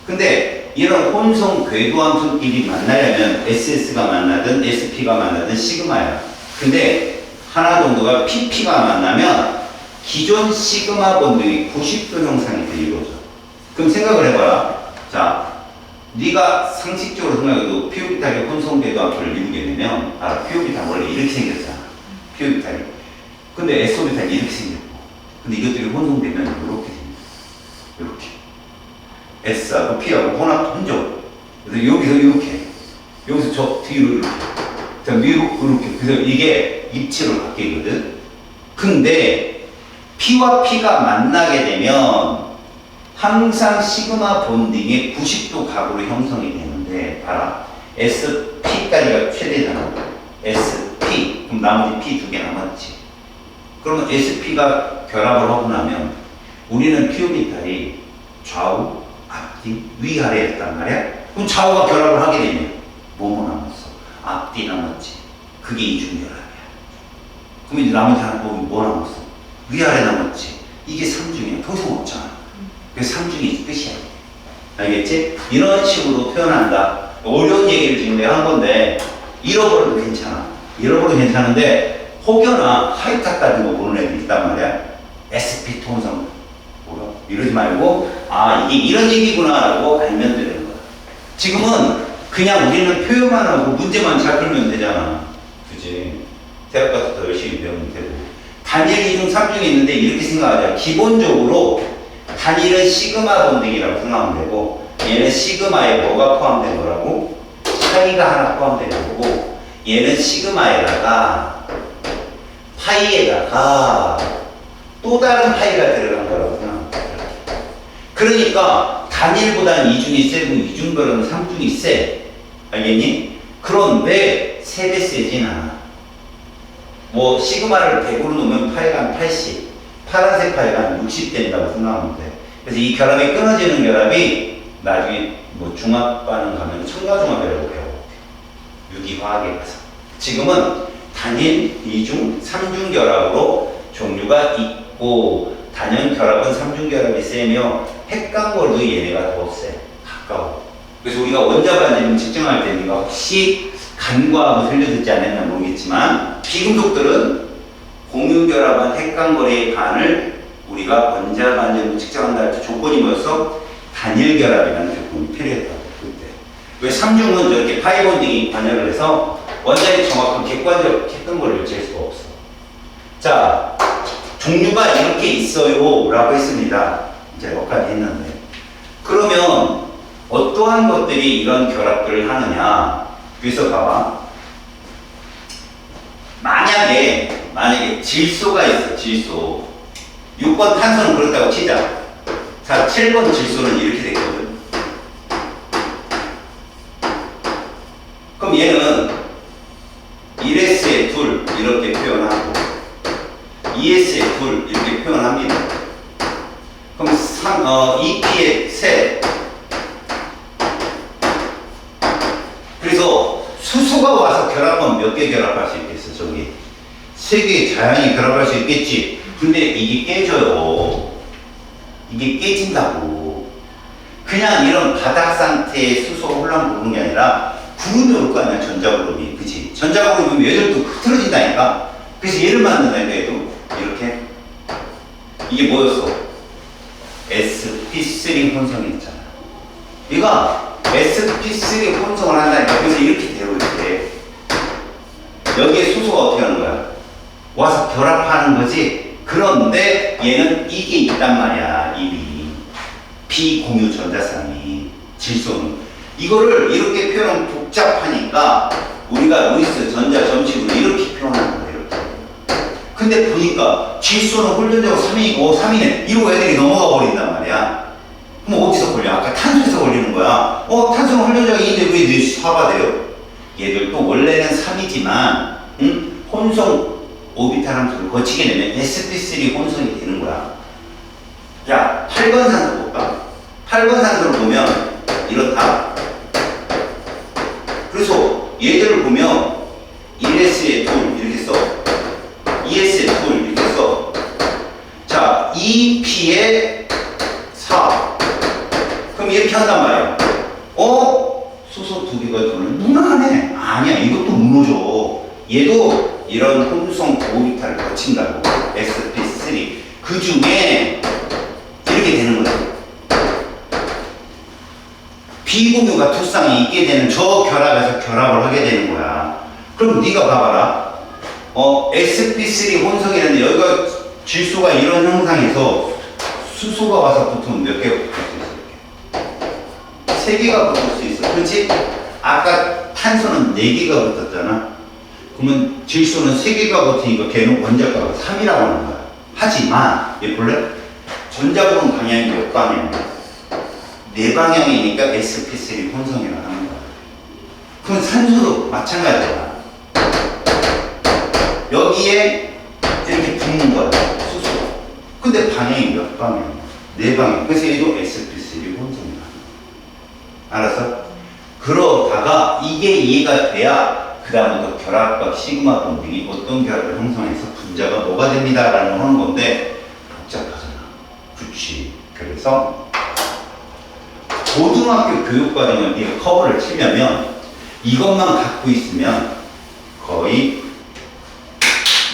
근데 이런 혼성 궤도함수끼리 만나려면 SS가 만나든 SP가 만나든 시그마야. 근데 하나 정도가 PP가 만나면 기존 시그마 본등이 90도 형상이 이루어져. 그럼 생각을 해봐라. 자, 네가 상식적으로 생각해도 P-오비탈이 혼성 궤도함수를 이루게 되면 P-오비탈 원래 이렇게 생겼잖아. P-오비탈이. 근데 S-오비탈이 이렇게 생겼고. 근데 이것들이 혼성되면 이렇게 생겼어. 이렇게. S하고 P하고 혼합. 그래서 여기서 이렇게. 여기서 저 뒤로 이렇게. 자, 위로 이렇게. 그래서 이게 입체로 바뀌거든. 근데 P와 P가 만나게 되면 항상 시그마 본딩의 90도 각으로 형성이 되는데, 봐라. SP까지가 최대잖아. SP. 그럼 나머지 P 두 개 남았지. 그러면 SP가 결합을 하고 나면 우리는 p 오비탈이 좌우, 앞뒤, 위아래였단 말이야. 그럼 좌우가 결합을 하게 되면 뭐뭐 남았어? 앞뒤 남았지. 그게 이중결합이야. 그럼 이제 나머지 하나 뭐 남았어? 위아래 남았지. 이게 삼중이야. 더 이상 없잖아. 그래서 삼중이 끝이야. 알겠지? 이런 식으로 표현한다. 어려운 얘기를 지금 내가 한 건데 잃어버려도 괜찮아. 잃어버려도 괜찮은데 혹여나 하이탑 같은 거 보는 애들 있단 말이야. SP 통성 뭐야? 이러지 말고 이게 이런 얘기구나 라고 알면 되는 거야. 지금은 그냥 우리는 표현만 하고 문제만 잘 풀면 되잖아. 그치? 대학 가서 더 열심히 배우면 되고. 단일, 이중, 삼중이 있는데 이렇게 생각하자. 기본적으로 단일은 시그마 번딩이라고 생각하면 되고 얘는 시그마에 뭐가 포함된 거라고? 파이가 하나 포함된 거고 얘는 시그마에다가 파이에다가 또 다른 파이가 들어간 거라고 생각하면 돼. 그러니까 단일보다는 이중이 세고 이중보다는 삼중이 세. 알겠니? 그런데 3배 세진 않아. 뭐 시그마를 100으로 놓으면 파이가 한 80, 파란색 파이가 한 60 된다고 생각하면 돼. 그래서 이 결합이 끊어지는 결합이 나중에 뭐 중학 반응 가면 첨가중합이라고 배워. 유기화학에 가서. 지금은 단일, 이중, 삼중 결합으로 종류가 있고 단연 결합은 삼중 결합이 세며 핵강골도 얘네가 더 세. 가까워. 그래서 우리가 원자 반지름 측정할 때 네가 혹시 간과하고 들려듣지 않았나 모르겠지만 비금속들은 공유결합한 핵강거리의 반을 우리가 원자 반지름으로 측정한다 할 때 조건이 뭐였어? 단일결합이라는 조건이 필요했다고. 그때. 왜 삼중은 저렇게 파이본딩이 관여를 해서 원자의 정확한 객관적 핵강거리를 잴 수가 없어. 자, 종류가 이렇게 있어요 라고 했습니다. 이제 여기까지 했는데 그러면 어떠한 것들이 이런 결합들을 하느냐? 그래서 봐봐. 만약에 질소가 있어, 질소. 6번 탄소는 그렇다고 치자. 자, 7번 질소는 이렇게 됐거든. 그럼 얘는 1S에 둘 이렇게 표현하고 2S에 둘 이렇게 표현합니다. 그럼 2P에 셋. 그래서 수소가 와서 결합하면 몇 개 결합할 수 있겠어, 저기? 3개 자연히 결합할 수 있겠지. 근데 이게 깨져요. 이게 깨진다고. 그냥 이런 바닥 상태의 수소가 홀랑 부르는 게 아니라 구름이 올 거 아니야, 전자구름이. 그치? 전자구름이 얘들도 흐트러진다니까? 그래서 얘를 만든다니까, 얘도. 이렇게. 이게 뭐였어? sp3 혼성이 있잖아. 얘가 sp3 혼성을 한다니까. 그래서 이렇게 돼요, 이렇게. 여기에 수소가 어떻게 하는 거야? 와서 결합하는 거지. 그런데 얘는 이게 있단 말이야, 이미. 비공유 전자쌍이. 질소는. 이거를 이렇게 표현하면 복잡하니까 우리가 루이스 전자 점식으로 이렇게 표현하는 거야, 이렇게. 근데 보니까 질소는 홀전자고 3이고 3이네. 이러고 애들이 넘어가 버린단 말이야. 그럼 어디서 걸려? 아까 탄소에서 걸리는 거야. 탄소는 홀전자가 2인데 왜 4가 돼요? 얘들도 원래는 3이지만 혼성 오비탈 함수를 거치게 되면 sp3 혼성이 되는 거야. 자, 8번 산소 볼까? 8번 산소를 보면 이렇다. 그래서 얘들을 보면 1S에 둘 이렇게 써. 2S에 둘 이렇게 써. 자, 2P에 4. 그럼 이렇게 한단 말이야. 수소 2개가 들어오면 무난하네. 아니야, 이것도 무너져. 얘도 이런 혼성 오비탈을 거친다고. sp3. 그 중에 이렇게 되는 거야. 비공유가 투쌍이 있게 되는 저 결합에서 결합을 하게 되는 거야. 그럼 네가 봐봐라. sp3 혼성이라는데 여기가 질소가 이런 형상에서 수소가 와서 붙으면 몇 개가 붙을 수 있어? 3개가 붙을 수 있어. 그렇지? 아까 탄소는 4개가 붙었잖아. 그러면 질소는 3개가 붙으니까 걔는 원자가가 3이라고 하는 거야. 하지만 얘 볼래? 전자구름 방향이 몇 방향이야? 4방향이니까 sp3 혼성이라고 하는 거야. 그럼 산소도 마찬가지야. 여기에 이렇게 붙는 거야. 수소. 근데 방향이 몇 방향이야? 4방향. 그래서 얘도 sp3 혼성이야. 알았어? 그러다가 이게 이해가 돼야 그 다음부터 결합각 시그마 동등이 어떤 결합을 형성해서 분자가 뭐가 됩니다 라는 하는 건데 복잡하잖아. 그치. 그래서 고등학교 교육과정을 네가 커버를 치려면 이것만 갖고 있으면 거의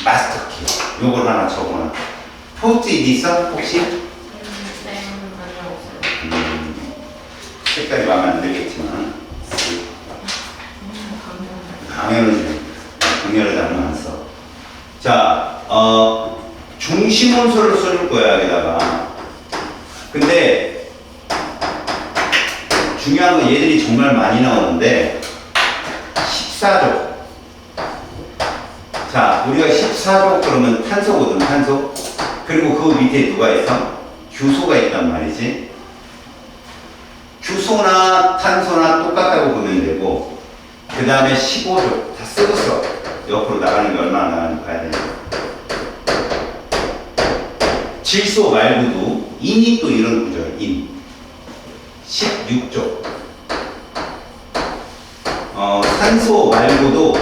마스터키. 요걸 하나 적어놔. 포스트잇 있어? 혹시? 아니요, 없어요. 색깔이 마음에 안 들겠지만 강렬하지 않으면 안 써. 자, 중심원소를 써줄 거야 여기다가. 근데 중요한 건 얘들이 정말 많이 나오는데 14족. 자, 우리가 14족 그러면 탄소거든, 탄소. 그리고 그 밑에 누가 있어? 규소가 있단 말이지. 규소나 탄소나 똑같다고 보면 되고, 그 다음에 15족. 다 쓰고 써. 옆으로 나가는 게 얼마나 나가는지 봐야 되니까. 질소 말고도 인이 또 이런 구조야, 인. 16족. 산소 말고도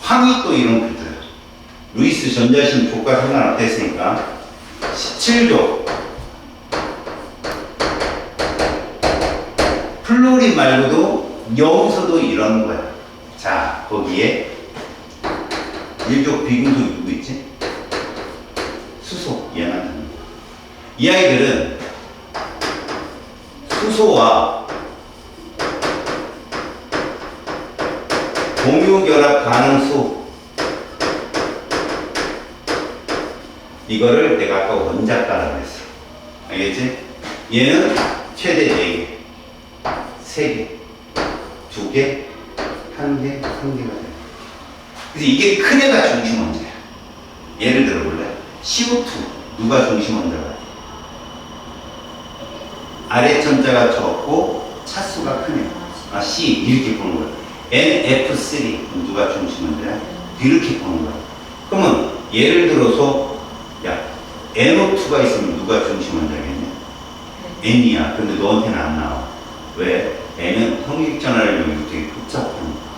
황이 또 이런 구조야. 루이스 전자신 족과 상관없댔으니까 17족. 플로린 말고도 염소도 이런 거야. 자, 거기에 1족 비금속 누구 있지? 수소. 얘만 하는 거야. 이 아이들은 수소와 공유결합 가능수, 이거를 내가 아까 원작가라고 했어. 알겠지? 얘는 최대 4개, 3개, 2개, 1개, 1개가 돼. 그래서 이게 큰 애가 중심 원자야. 예를 들어 볼래? CO2 누가 중심 원자가? 아래 천자가 적고 차수가 큰 애. C 이렇게 보는 거야. NF3 누가 중심 원자야? 이렇게 보는 거야. 그러면 예를 들어서 야 NO2가 있으면 누가 중심 원자겠냐? N이야. 근데 너한테는 안 나와. 왜? N은 형식전화를 되게 복잡한 거야.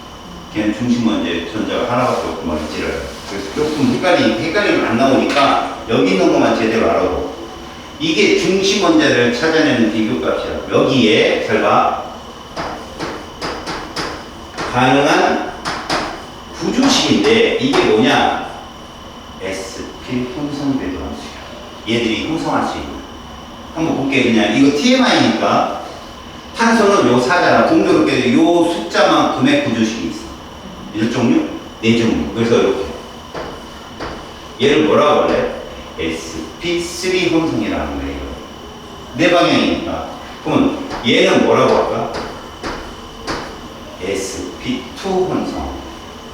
걔는 중심 원자가 하나밖에 없고 말이지를. 그래서 조금 헷갈리면 안 나오니까 여기 있는 것만 제대로 알아도. 이게 중심 원자를 찾아내는 비교값이야. 여기에 잘 봐. 가능한 구조식인데 이게 뭐냐? sp 형성되도 함수야. 얘들이 형성할 수 있는. 한번 볼게. 그냥 이거 TMI니까 탄소는 요 4잖아. 공교롭게 요 숫자만큼의 구조식이 있어. 몇 종류? 4종류. 그래서 이렇게 얘를 뭐라고 할래? sp3 형성이라는 거예요. 4방향이니까. 그러면 얘는 뭐라고 할까? sp2 혼성.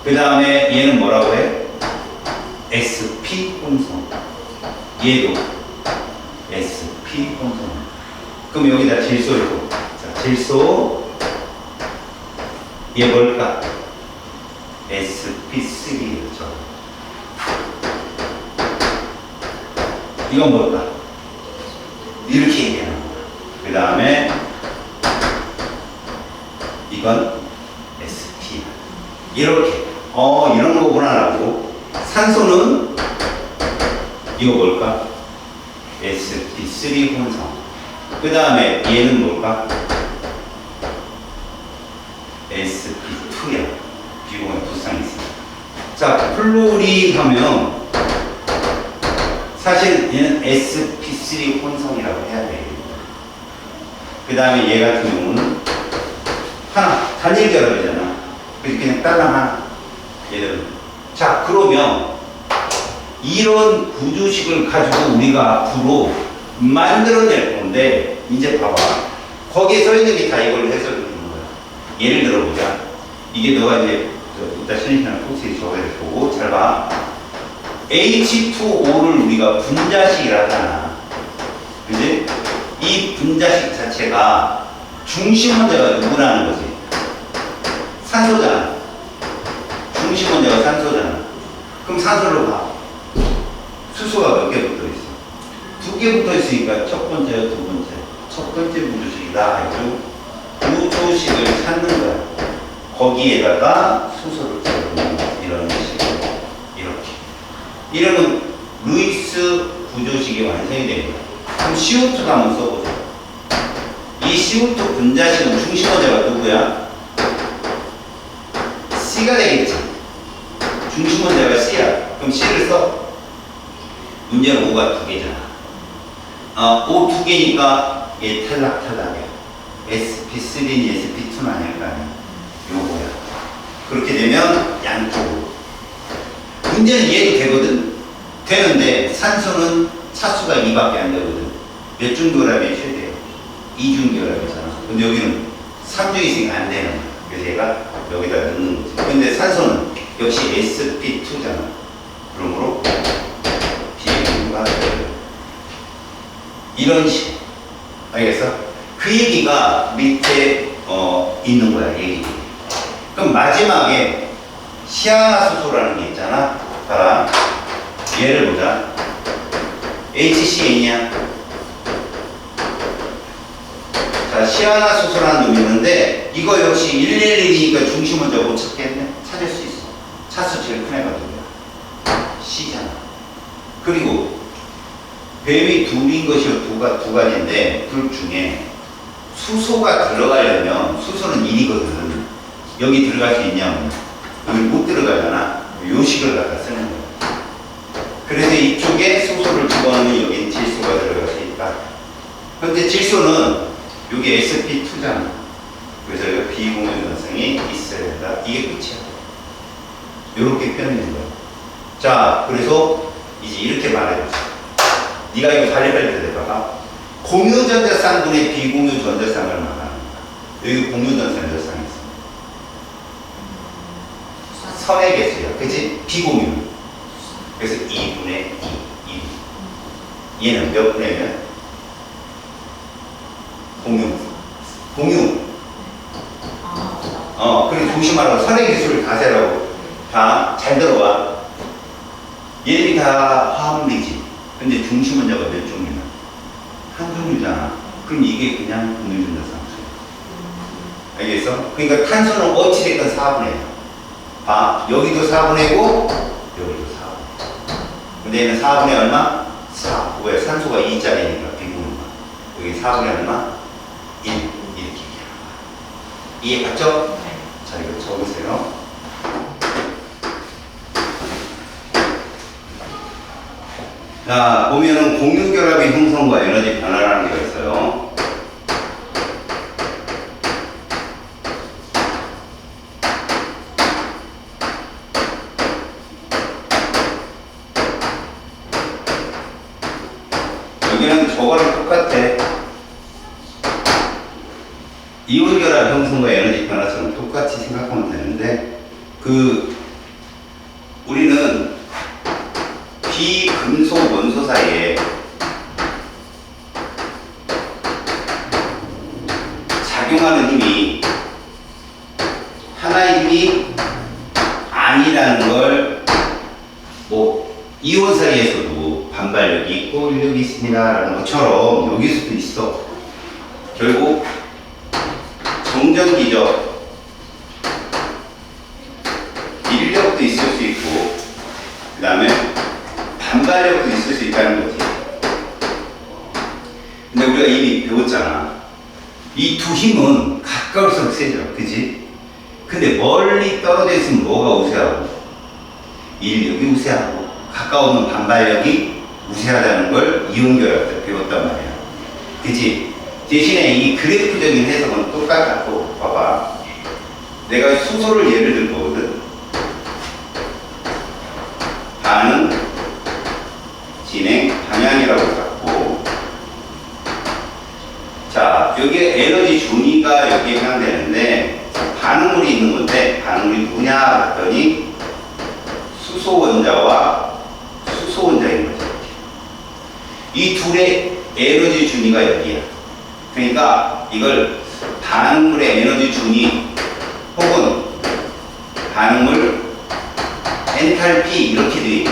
그 다음에 얘는 뭐라고 해? sp 혼성. 얘도 sp 혼성. 그럼 여기다 질소를 줘. 자, 질소. 얘 뭘까? sp3죠. 이건 뭘까? 이렇게 얘기하는 거야. 그 다음에 이건 sp. 이렇게. 이런 거구나라고. 산소는 이거 뭘까? sp3 혼성. 그 다음에 얘는 뭘까? sp2야. 비공의 부상이 있습니다. 자, 플로린 하면 사실 얘는 sp3 혼성이라고 해야 돼. 그 다음에 얘 같은 경우는 하나, 단일 결합이잖아. 그래서 그냥 딸랑 하나. 얘들은. 자, 그러면 이런 구조식을 가지고 우리가 앞으로 만들어낼 건데, 이제 봐봐. 거기에 써 있는 게 다 이걸 해석을 해주는 거야. 예를 들어보자. 이게 너가 이제, 이따 신입생활 코스에 저거를 보고, 잘 봐. H2O를 우리가 분자식이라 하잖아. 그지? 이 분자식 자체가 중심 원자가 누구라는 거지? 산소잖아. 중심 원자가 산소잖아. 그럼 산소로 봐. 수소가 몇 개 붙어 있어? 2개 붙어 있으니까 첫 번째와 두 번째. 첫 번째 부조식이다. 해가지고 부조식을 찾는 거야. 거기에다가 수소를 넣는 거야. 이런 식으로. 이렇게. 이러면 루이스 부조식이 완성이 됩니다. 그럼 CO2도 한번 써보자. 이 CO2 분자식은 중심 원자가 누구야? C가 되겠지. 중심 원자가 C야. 그럼 C를 써. 문제는 O가 2개잖아. O 2개니까 얘 탈락이야. sp3니 sp2는 아닐 거 아니야. 요거야. 그렇게 되면 양쪽으로. 문제는 얘도 되거든. 되는데 산소는 차수가 2밖에 안 되거든. 몇 중 결합이 최대야? 2중 결합이잖아. 근데 여기는 3중 있으니까 안 되는 거야. 그래서 얘가 여기다 넣는 거지. 근데 산소는 역시 sp2잖아. 그러므로 비중과 이런 식. 알겠어? 그 얘기가 밑에 있는 거야, 얘기. 그럼 마지막에 시아나수소라는 게 있잖아. 봐라. 얘를 보자. HCN이야. 자, 시아나수소라는 놈이 있는데 이거 역시 111이니까 중심 원자 못 찾겠네? 찾을 수 있어. 차수 제일 큰 애가 누구야? C잖아. 그리고 뱀이 둘인 것이 두 가지인데 둘 중에 수소가 들어가려면 수소는 1이거든. 여기 들어갈 수 있냐면 여기 못 들어가잖아. 요식을 갖다 쓰는 거야. 그래서 이쪽에 수소를 집어넣으면 여기 질소가 들어갈 수 있다. 근데 질소는 여기 sp2잖아. 그래서 여기 비공유 전성이 있어야 된다. 이게 끝이야. 이렇게 표현되는 거야. 자, 그래서 이제 이렇게 말해보자. 네가 이거 빨리빨리 대봐봐. 공유 전자쌍분의 비공유 전자쌍을 말하는 거야. 여기 공유 전자쌍이 있어. 선의 개수야. 그치? 비공유. 그래서 2분의 2. 얘는 몇 분의 몇? 공유. 그리고 조심하라고. 선의 개수를 다 세라고. 다, 잘 들어봐. 얘들이 다 화합물이지. 근데 중심 원자가 몇 종류나? 한 종류잖아. 그럼 이게 그냥 공유전자쌍수야. 알겠어? 그러니까 탄소는 어찌됐건 4분의 1. 봐. 여기도 4분의 1고, 여기도 4분의 1. 근데 얘는 4분의 얼마? 4. 왜? 산소가 2짜리니까 비공유가. 여기 4분의 얼마? 1. 이렇게 얘기하는 거야. 이해 갔죠? 자, 이거 적으세요. 자, 보면은 공유결합의 형성과 에너지 변화라는 게 있어요. 여기는 저거랑 똑같아. 이온결합 형성과 에너지 변화처럼 똑같이 생각하면 되는데, 우리는 비금속 원소 사이에 작용하는 힘이 하나의 힘이 아니라는 걸 이온 사이에서도 반발력이 있고 인력이 있습니다라는 것처럼 여기서도 있어. 결국 정전기적 인력도 있을 수 있고 그 다음에 반발력도 있을 수 있다는 거지. 근데 우리가 이미 배웠잖아. 이 두 힘은 가까울수록 세죠. 그지? 근데 멀리 떨어져 있으면 뭐가 우세하고? 인력이 우세하고 가까우면 반발력이 우세하다는 걸 이온결합 때 배웠단 말이야. 그지? 대신에 이 그래프적인 해석은 똑같고 봐봐. 내가 수소를 예를 들 거거든. 반응 진행 방향이라고 갖고, 자, 여기에 에너지 준위가 여기에 해당되는데 반응물이 있는 건데 반응물이 뭐냐 봤더니 수소 원자와 수소 원자인 거죠. 이 둘의 에너지 준위가 여기야. 그러니까 이걸 반응물의 에너지 준위 혹은 반응물 엔탈피 이렇게 되어 있게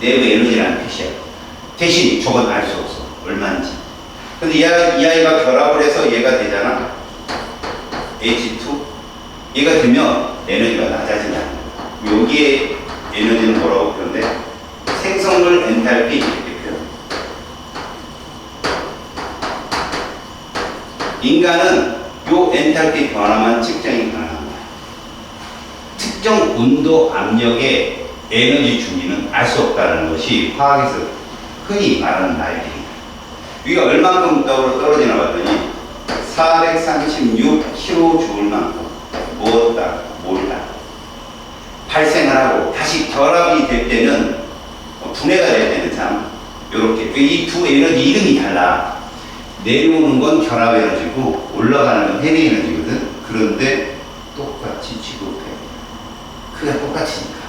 내부 에너지라는 표시야. 대신 저건 알 수 없어. 얼마인지. 근데 이 아이가 결합을 해서 얘가 되잖아. H2. 얘가 되면 에너지가 낮아진다. 여기에 에너지는 뭐라고 표현돼? 생성물 엔탈피 이렇게 표현. 인간은 요 엔탈피 변화만 측정이 가능합니다. 특정 온도 압력의 에너지 준위는 알 수 없다는 것이 화학에서 흔히 말하는 말들입니다. 위가 얼만큼 떨어지나 봤더니 436kJ만큼 모았다, 몰다 발생을 하고 다시 결합이 될 때는 분해가 될 때는 참 요렇게 이 두 에너지 이름이 달라. 내려오는 건 결합 에너지고 올라가는 건 해내 에너지거든. 그런데 똑같이 취급해. 그게 똑같으니까.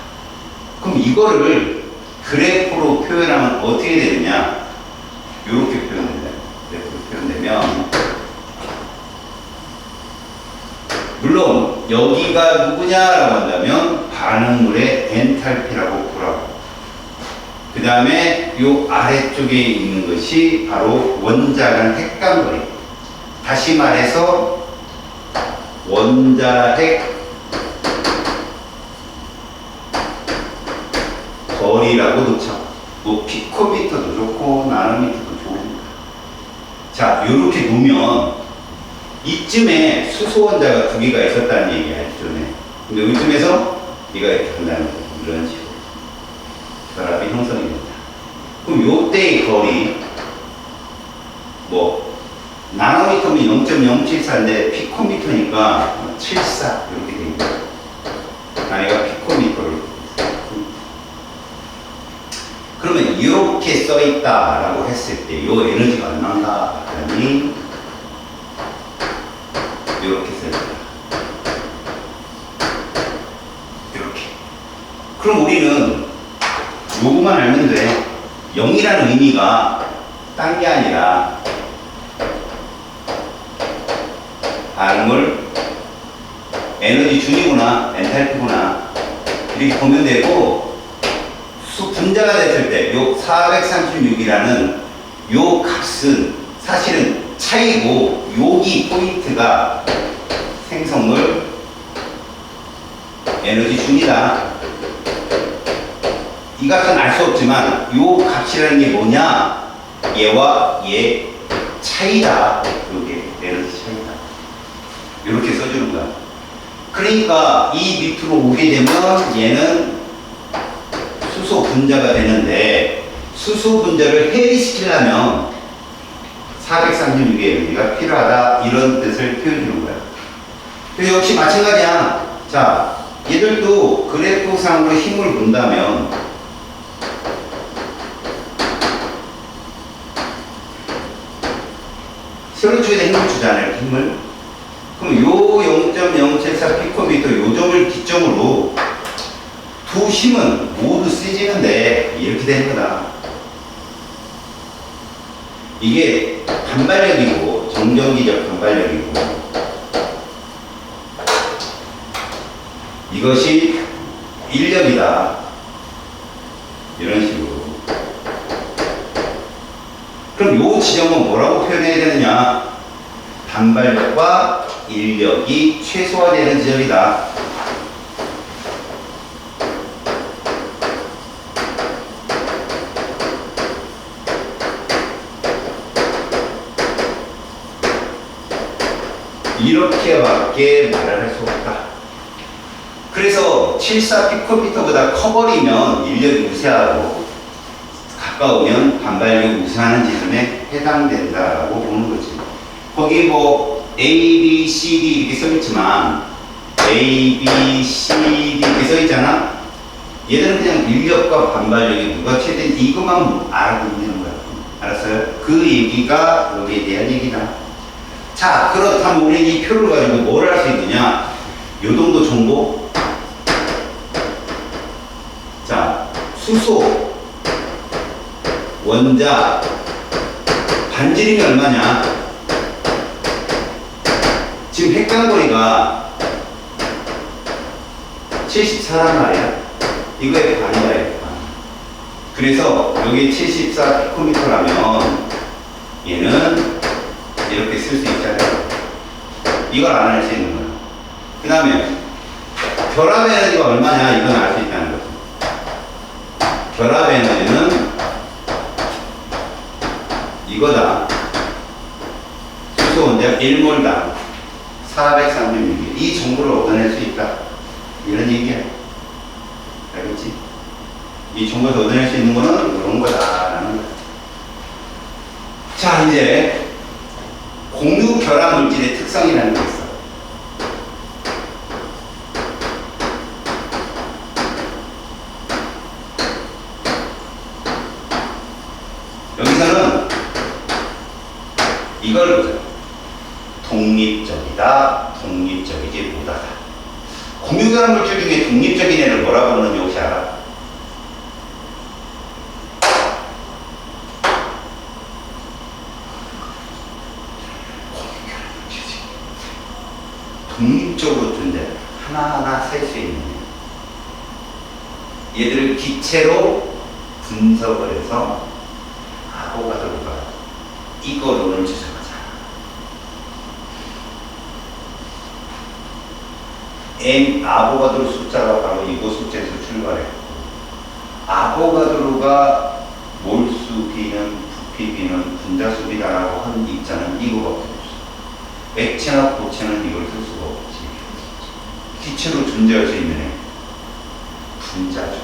그럼 이거를 그래프로 표현하면 어떻게 되느냐? 이렇게 표현된다. 그래프로 표현되면 물론 여기가 누구냐라고 한다면 반응물의 엔탈피라고 보라고. 그 다음에 이 아래쪽에 있는 것이 바로 원자간 핵간거리. 다시 말해서 원자핵 거리라고 놓자. 뭐 피코미터도 좋고 나노미터도 좋으니까. 자, 이렇게 놓으면 이쯤에 수소 원자가 두 개가 있었다는 얘기야, 이전에. 근데 이쯤에서 얘가 이렇게 간다는 거야. 이런 식으로 결합이 형성이 된다. 그럼 요때의 거리, 뭐 나노미터면 0.074인데 피코미터니까 74 이렇게 됩니다. 아내가 피코미터를. 그러면 이렇게 써있다라고 했을 때 요 에너지가 얼마인가 봤더니 이렇게 써있다. 이렇게. 그럼 우리는 요거만 알면 돼. 0이라는 의미가 딴 게 아니라 반응물 에너지 준이구나, 엔탈피구나 이렇게 보면 되고, 수 분자가 됐을 때 요 436이라는 요 값은 사실은 차이고, 여기 포인트가 생성물 에너지 준이다. 이 값은 알 수 없지만 요 값이라는 게 뭐냐? 얘와 얘 차이다. 요게 에너지 차이다. 이렇게 써주는 거야. 그러니까 이 밑으로 오게 되면 얘는 수소 분자가 되는데, 수소 분자를 해리시키려면 436의 에너지가 필요하다. 이런 뜻을 표현해주는 거야. 역시 마찬가지야. 자, 얘들도 그래프상으로 힘을 본다면 세로 쪽에다 힘을 주잖아요. 힘을. 그럼 요 0.074 피코미터 요 점을 기점으로 두 힘은 모두 세지는데 이렇게 되는 거다. 이게 반발력이고 정전기적 반발력이고, 이것이 인력이다. 이런 식으로. 그럼 요 지점은 뭐라고 표현해야 되느냐? 반발력과 인력이 최소화되는 지점이다. 이렇게밖에 말을 할 수 없다. 그래서 74 피코미터보다 커버리면 인력이 우세하고 가까우면 반발력이 우세하는 지점에 해당된다라고 보는 거지. 거기 뭐 A, B, C, D 이렇게 써있지만 A, B, C, D 이렇게 써있잖아. 얘들은 그냥 인력과 반발력이 누가 최대인지 이것만 알아두면 되는 거야. 알았어요? 그 얘기가 여기에 대한 얘기다. 자, 그렇다면 우리는 이 표를 가지고 뭘 할 수 있느냐? 요동도 정보. 자, 수소 원자 반지름이 얼마냐? 지금 핵간거리가 74란 말이야. 이거의 반이야, 이거. 그래서 여기 74 피코미터라면 얘는 이렇게 쓸 수 있잖아요. 이걸 안 할 수 있는 거야. 그 다음에 결합 에너지가 얼마냐 이건 알 수 있다는 거죠. 결합 에너지는 이거다. 수소 원자력 1몰당 436개. 이 정보를 얻어낼 수 있다. 이런 얘기야. 알겠지? 이 정보에서 얻어낼 수 있는 거는 이런 거다라는 거야. 자, 이제 공유 결합 물질의 특성이라는 게 있어. 여기서는 이걸 보자. 독립적이다, 독립적이지 못하다. 공유 결합 물질 중에 독립적인 애를 뭐라 부르는지 혹시 알아? 독립적으로 존재, 하나하나 셀 수 있는 얘들을 기체로 분석을 해서 아보가드로가 이거론을 주장하잖아. 아보가드로 숫자가 바로 이거 숫자에서 출발했고, 아보가드로가 몰수 B는 부피 B는 분자수 B다라고 한 입자는 이거밖에 없어. 액체나 고체는 이걸 쓸 수가 없지. 기체로 존재할 수 있는 애 분자죠.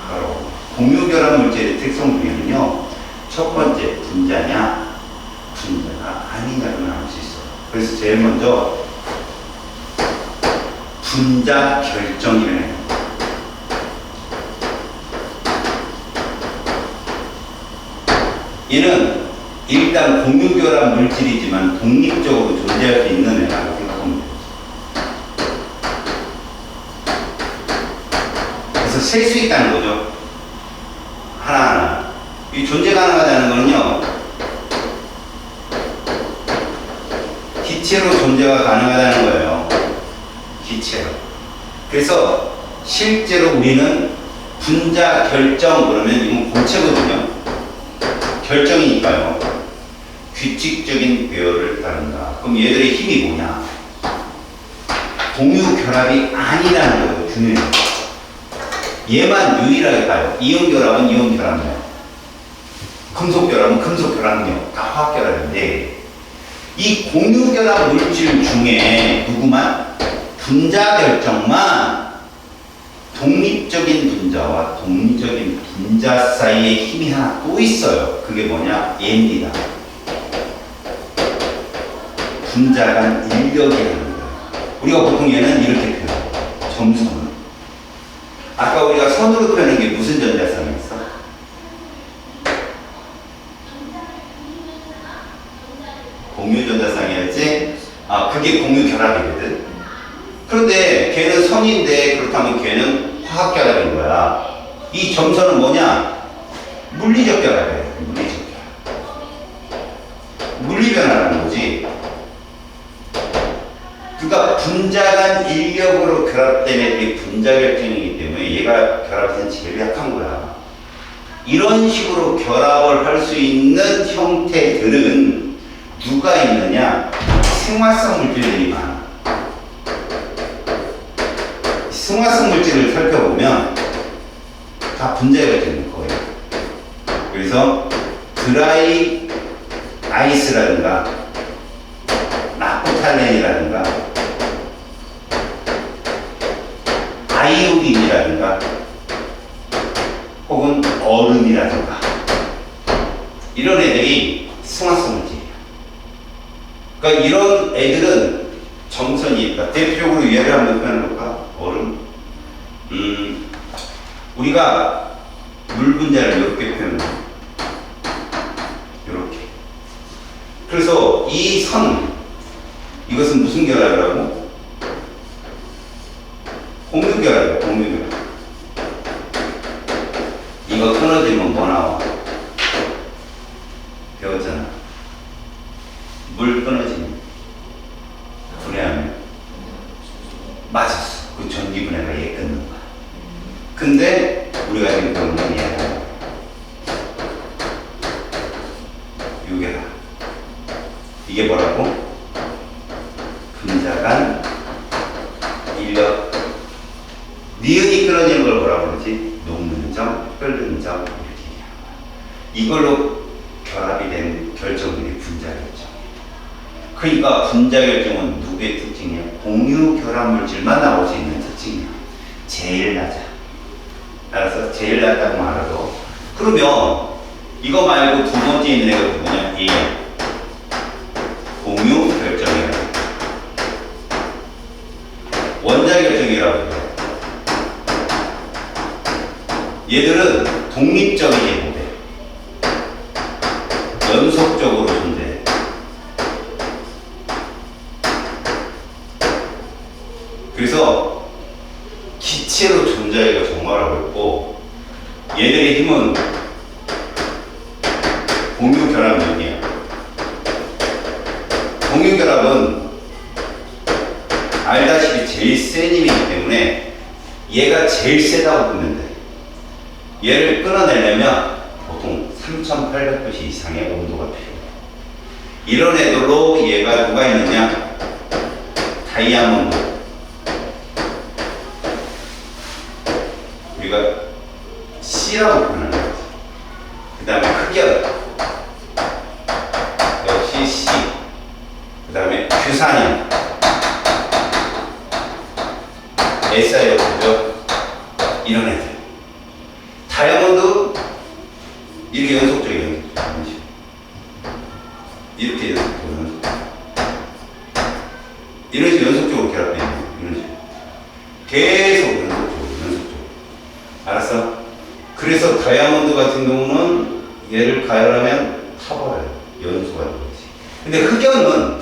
바로 공유결합 물질의 특성 중에는요, 첫 번째 분자냐 분자가 아니냐를 나올 수 있어. 그래서 제일 먼저 분자 결정이라는 거. 얘는 일단 공유결합 물질이지만 독립적으로 존재할 수 있는 애라고 생각하면 돼요. 그래서 셀 수 있다는 거죠. 하나하나. 이 존재 가능하다는 거는요, 기체로 존재가 가능하다는 거예요. 기체로. 그래서 실제로 우리는 분자 결정 그러면 이건 고체거든요. 결정이니까요. 규칙적인 배열을 따른다. 그럼 얘들의 힘이 뭐냐? 공유 결합이 아니라는 거예요. 중요해요. 얘만 유일하게 봐요. 이온 결합은 이온 결합력, 금속 결합은 금속 결합력, 다 화학 결합인데 이 공유 결합 물질 중에 누구만? 분자 결정만 독립적인 분자와 독립적인 분자 사이에 힘이 하나 또 있어요. 그게 뭐냐? 얘입니다. 분자 간 인력이라는 거예요. 우리가 보통 얘는 이렇게 표현해요. 점선. 아까 우리가 선으로 표현한 게 무슨 전자성이 있어? 공유 전자성이었지? 아, 그게 공유 결합이거든. 그런데 걔는 선인데 그렇다면 걔는 화학 결합인 거야. 이 점선은 뭐냐? 물리적 결합이에요. 물리적 결합. 물리 변화라는 거지. 그러니까 분자 간 인력으로 결합되면 이게 분자 결정이기 때문에 얘가 결합에서는 제일 약한 거야. 이런 식으로 결합을 할 수 있는 형태들은 누가 있느냐? 생화성 물질들이 많아. 생화성 물질을 살펴보면 다 분자가 되는 거예요. 그래서 드라이 아이스라든가 나프탈렌이라든가 아이오딘이라든가 혹은 얼음이라든가 이런 애들이 승화성 물질이에요. 그러니까 이런 애들은 점선이 있다. 대표적으로 얘를 한번 표현해볼까? 얼음. 우리가 물 분자를 이렇게 표현해요. 이렇게. 그래서 이 선, 이것은 무슨 결합이라고? 공유 결합이에요. 공유 결합. 이거 끊어지면 뭐 나와? 배웠잖아. 물 끊어지면 분해하면 맞았어. 그 전기 분해가 얘 끊는 근데 우리가 지금 배운 건 얘야. 요게다. 이게 뭐라고? 분자간 인력. 니은이 끊어지는 걸 뭐라고 그러지? 녹는 점, 끓는 점 이렇게 얘기하는 거야. 이걸로 결합이 된 결정들이 분자 결정. 그러니까 분자 결정은 누구의 특징이야? 공유 결합 물질만 나올 수 있는 특징이야. 제일 낮아. 알았어? 제일 낮다고 말하고. 그러면 이거 말고 두 번째 있는 애가 누구냐? 얘. 공유 결정이라고. 원자 결정이라고 해. 얘들은 독립적이지 못해. 연속적으로 존재해. 그래서 기체로 존재하기가 정말 어렵고 얘들의 힘은 공유 결합력이야. 공유 결합은 알다시피 제일 센 힘이기 때문에 얘가 제일 세다고 보면 돼. 얘를 끊어내려면 보통 3800도씨 이상의 온도가 필요해. 이런 애들로 얘가 누가 있느냐? 다이아몬드. 우리가 C라고 부르는 거지. 그 다음에 흑연. 역시 C. 그 다음에 규산염. SiO2죠. 이런 애들. 다이아몬드 이렇게 연속적이에요. 이렇게 연속적으로 이런 식으로 연속적으로 결합돼요. 이런 식으로 계속 연속적으로. 알았어? 그래서 다이아몬드 같은 경우는 얘를 가열하면 타버려요. 연소가 되지. 근데 흑연은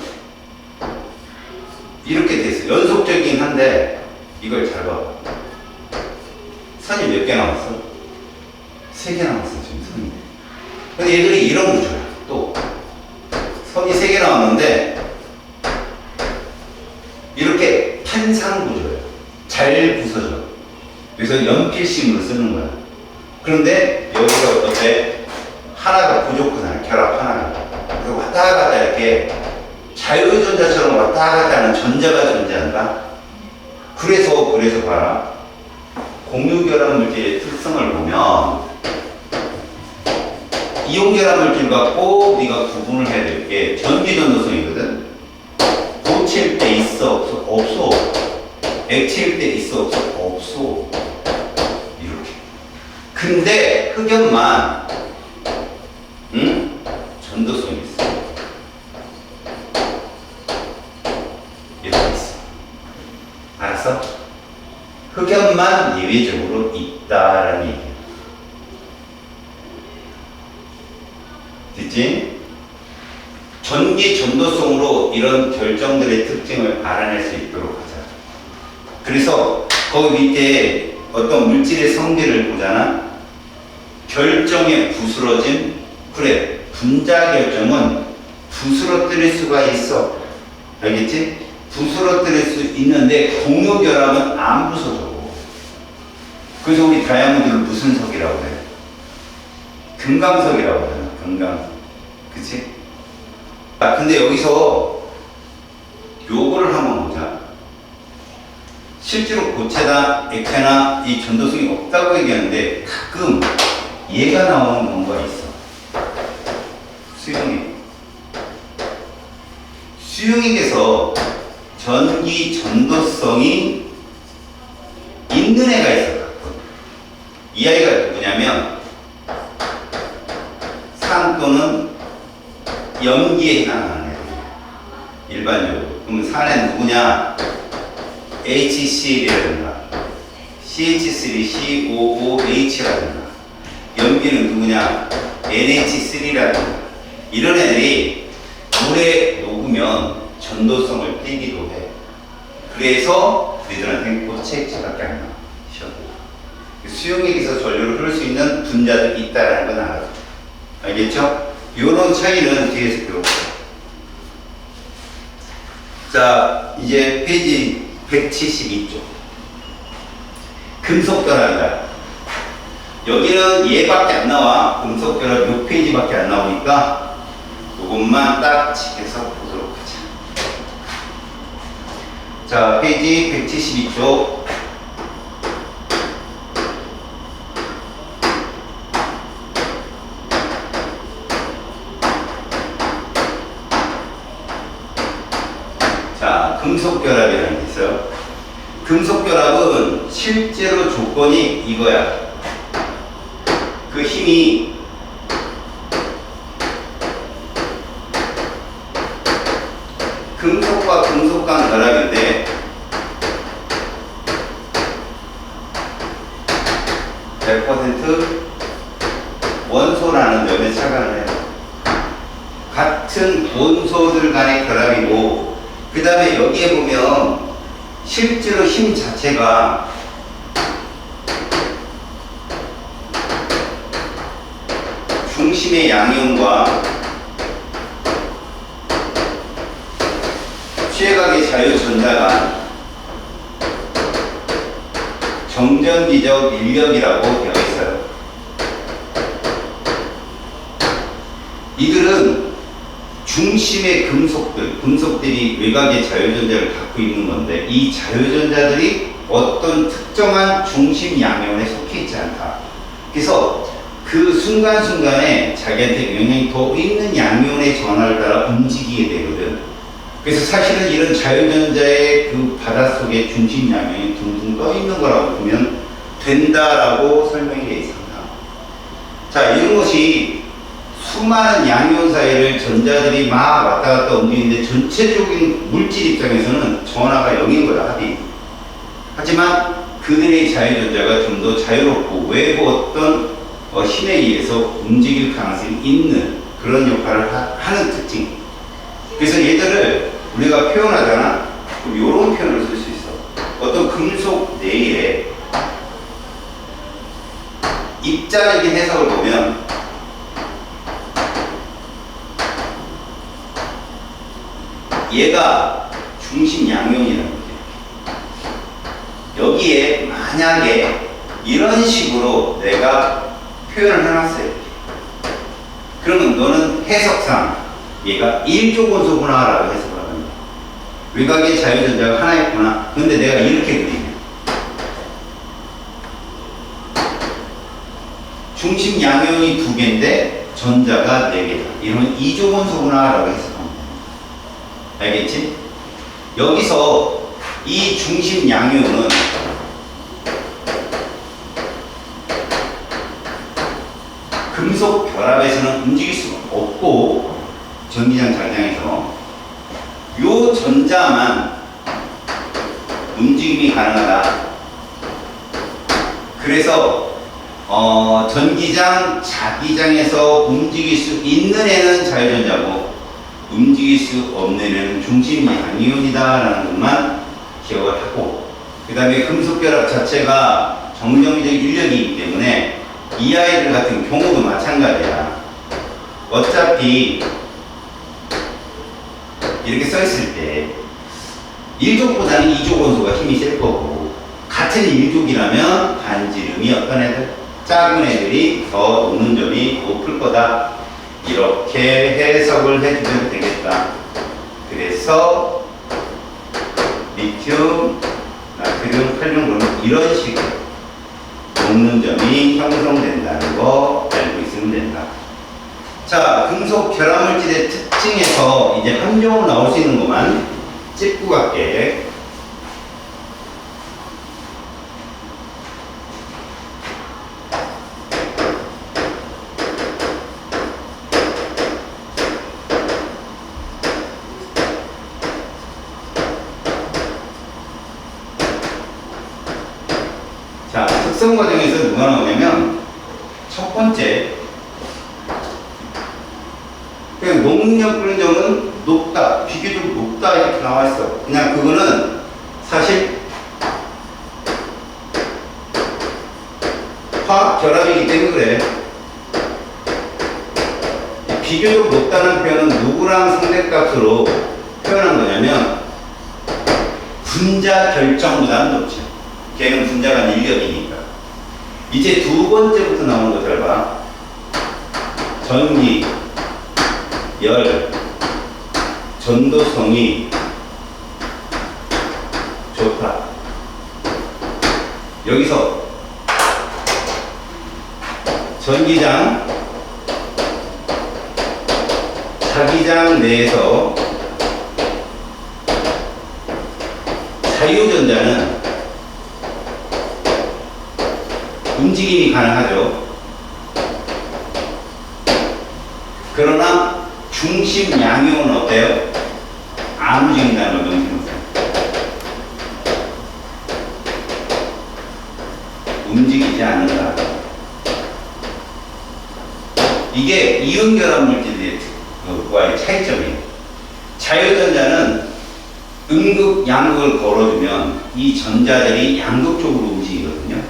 이렇게 돼 있어. 연속적이긴 한데 이걸 잘 봐. 선이 몇 개 남았어? 3개 남았어 지금 선이. 근데 얘들이 이런 구조야. 또 선이 3개 남았는데 이렇게 판상 구조예요. 잘 부서져. 그래서 연필심으로 쓰는 거야. 그런데 여기가 어때? 하나가 부족하잖아. 결합 하나가. 그래서 왔다 갔다 이렇게 자유전자처럼 왔다 갔다 하는 전자가 존재한다. 그래서 봐라. 공유결합 물질의 특성을 보면 이온결합 물질과 꼭 네가 구분을 해야 될 게 전기전도성이거든. 고체일 때 있어 없어? 없어. 액체일 때 있어 없어? 없어. 이렇게. 근데 흑연만 전도성이 있어. 이렇게 있어. 알았어? 흑연만 예외적으로 있다라는 얘기야. 됐지? 전기 전도성으로 이런 결정들의 특징을 알아낼 수 있도록 하자. 그래서 거기 밑에 어떤 물질의 성질을 보잖아. 결정의 부스러짐. 그래, 분자 결정은 부스러뜨릴 수가 있어. 알겠지? 부스러뜨릴 수 있는데 공유 결합은 안 부서져. 그래서 우리 다이아몬드를 무슨 석이라고 해? 금강석이라고 해. 금강석. 그치? 아, 근데 여기서 요거를 한번 보자. 실제로 고체나 액체나 이 전도성이 없다고 얘기하는데 가끔 얘가 나오는 경우가 있어. 수용액. 수용액에서 전기 전도성이 있는 애가 있어. 이 아이가 누구냐면 산 또는 염기에 해당하는 애들. 일반적으로. 그럼 산은 누구냐? HCl이라든가 CH3COOH라든가 염기는 누구냐? NH3라든가 이런 애들이 물에 녹으면 전도성을 띠기도 해. 그래서 우리들한테는 고체 액체밖에 안 나와. 수용액에서 전류를 흐를 수 있는 분자들이 있다는 건 알아요. 알겠죠? 이런 차이는 뒤에서 배울게요. 자, 이제 페이지 172쪽. 금속 결합이다. 여기는 얘밖에 안 나와. 금속 결합 요 페이지밖에 안 나오니까 이것만 딱 지켜서 보도록 하자. 자, 페이지 172쪽. 자, 금속 결합이라는 게 있어요. 금속 결합은 실제로 조건이 이거야. 그 힘이 금속과 금속 간 결합인데 100% 원소라는 점에 착안을 해요. 같은 원소들 간의 결합이고, 그 다음에 여기에 보면 실제로 힘 자체가 중심의 양이온과 취해각의 자유전자가 정전기적 인력이라고 되어 있어요. 이들은 중심의 금속들이 외곽의 자유전자를 갖고 있는 건데, 이 자유전자들이 어떤 특정한 중심 양이온에 속해 있지 않다. 그래서 그 순간순간에 자기한테 영향이 더 있는 양이온의 전하를 따라 움직이게 되거든. 그래서 사실은 이런 자유전자의 그 바닷속에 중심 양이온이 둥둥 떠 있는 거라고 보면 된다라고 설명이 되어 있습니다. 자, 이런 것이 수많은 양이온 사이를 전자들이 막 왔다 갔다 움직이는데 전체적인 물질 입장에서는 전하가 0인 거야, 합이. 하지만 그들의 자유전자가 좀 더 자유롭고 외부 어떤 힘에 의해서 움직일 가능성이 있는 그런 역할을 하는 특징. 그래서 얘들을 우리가 표현하잖아. 그럼 이런 표현을 쓸 수 있어. 어떤 금속 내에 입자적인 해석을 보면 얘가 중심 양이온이라는 거죠. 여기에 만약에 이런 식으로 내가 표현을 해놨어요. 그러면 너는 해석상 얘가 1조 원소구나 라고 해석을 합니다. 외곽의 자유전자가 하나 있구나. 근데 내가 이렇게 그리면 중심 양이온이 2개인데 전자가 4개다. 이러면 2조 원소구나 라고 해석합니다. 알겠지? 여기서 이 중심 양이온은 금속 결합에서는 움직일 수가 없고, 전기장 장장에서 요 전자만 움직임이 가능하다. 그래서 전기장, 자기장에서 움직일 수 있는 애는 자유전자고 움직일 수 없는 애는 중심 양이온이다라는 것만 기억을 하고, 그 다음에 금속 결합 자체가 정정기적 인력이기 때문에 이 아이들 같은 경우도 마찬가지야. 어차피 이렇게 써있을 때 1족보다는 2족 원소가 힘이 셀 거고, 같은 1족이라면 반지름이 어떤 애들? 작은 애들이 더 녹는 점이 높을 거다. 이렇게 해석을 해주면 되겠다. 그래서 리튬, 나트륨, 칼륨, 그러면 이런 식으로 녹는 점이 형성된다는 거 알고 있으면 된다. 자, 금속 결합물질의 특징에서 이제 함정으로 나올 수 있는 것만 찝고 갈게. 자, 특성 과정에서 누가 나오냐면 첫 번째, 그냥 녹력 끓는 점은 높다, 비교적 높다 이렇게 나와 있어. 그냥 그거는 사실 화학 결합이기 때문에 그래. 비교적 높다는 표현은 누구랑 상대값으로 표현한 거냐면 분자 결정보다는 높죠. 걔는 분자가 인력이니까. 이제 두 번째부터 나오는 거 잘 봐. 전기, 열, 전도성이 좋다. 여기서 전기장, 자기장 내에서 자유전자는 움직임이 가능하죠. 그러나 중심 양이온은 어때요? 안 움직인다는 걸 명심하세요. 움직이지 않는다. 이게 이온 결합 물질과의 차이점이에요. 자유전자는 음극, 양극을 걸어주면 이 전자들이 양극 쪽으로 움직이거든요.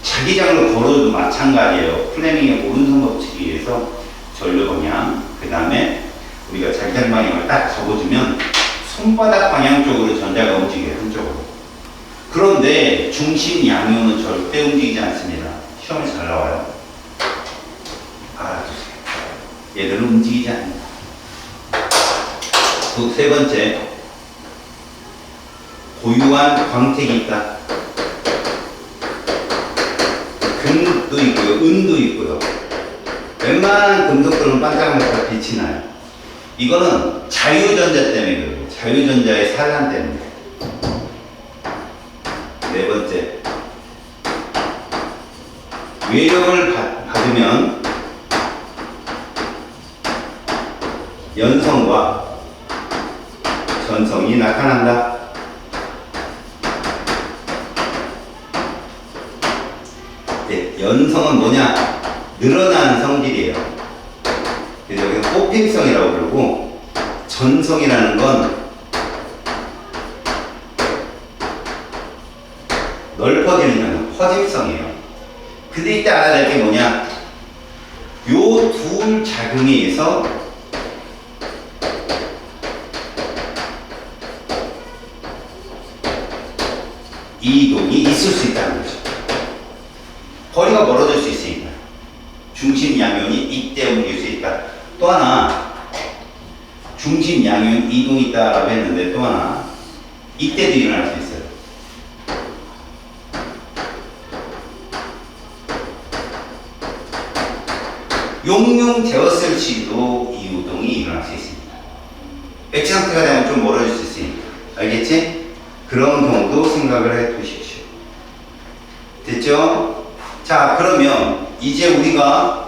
자기장을 걸어도 마찬가지예요. 플레밍의 오른손 법칙에 의해서 전류 방향, 그 다음에 우리가 자기장 방향을 딱 적어주면 손바닥 방향 쪽으로 전자가 움직여요. 한쪽으로. 그런데 중심 양이온은 절대 움직이지 않습니다. 시험에 잘 나와요. 알아두세요. 얘들은 움직이지 않는다. 또 세 번째, 고유한 광택이 있다. 금도 있고요, 은도 있고요. 웬만한 금속들은 반짝반짝 빛이 나요. 이거는 자유전자 때문에 그래요. 자유전자의 산란 때문에. 네 번째, 외력을 받으면 연성과 전성이 나타난다. 네, 연성은 뭐냐? 늘어나는 성질이에요. 그래서 여기서 뽑힘성이라고 부르고, 전성이라는 건 넓어지는 현상, 퍼짐성이에요. 근데 이때 알아야 될 게 뭐냐? 요 둘 작용에 의해서 이동이 있을 수 있다는 거죠. 거리가 멀어질 수 있으니까. 중심 양이온이 이때 움직일 수 있다. 또 하나, 중심 양이온 이동이 있다라고 했는데 또 하나, 이때도 일어날 수 있어요. 용융 되었을 시도 이 우동이 일어날 수 있습니다. 백지 상태가 되면 좀 멀어질 수 있으니까. 알겠지? 그런 경우도 생각을 해 두십시오. 됐죠? 자, 그러면 이제 우리가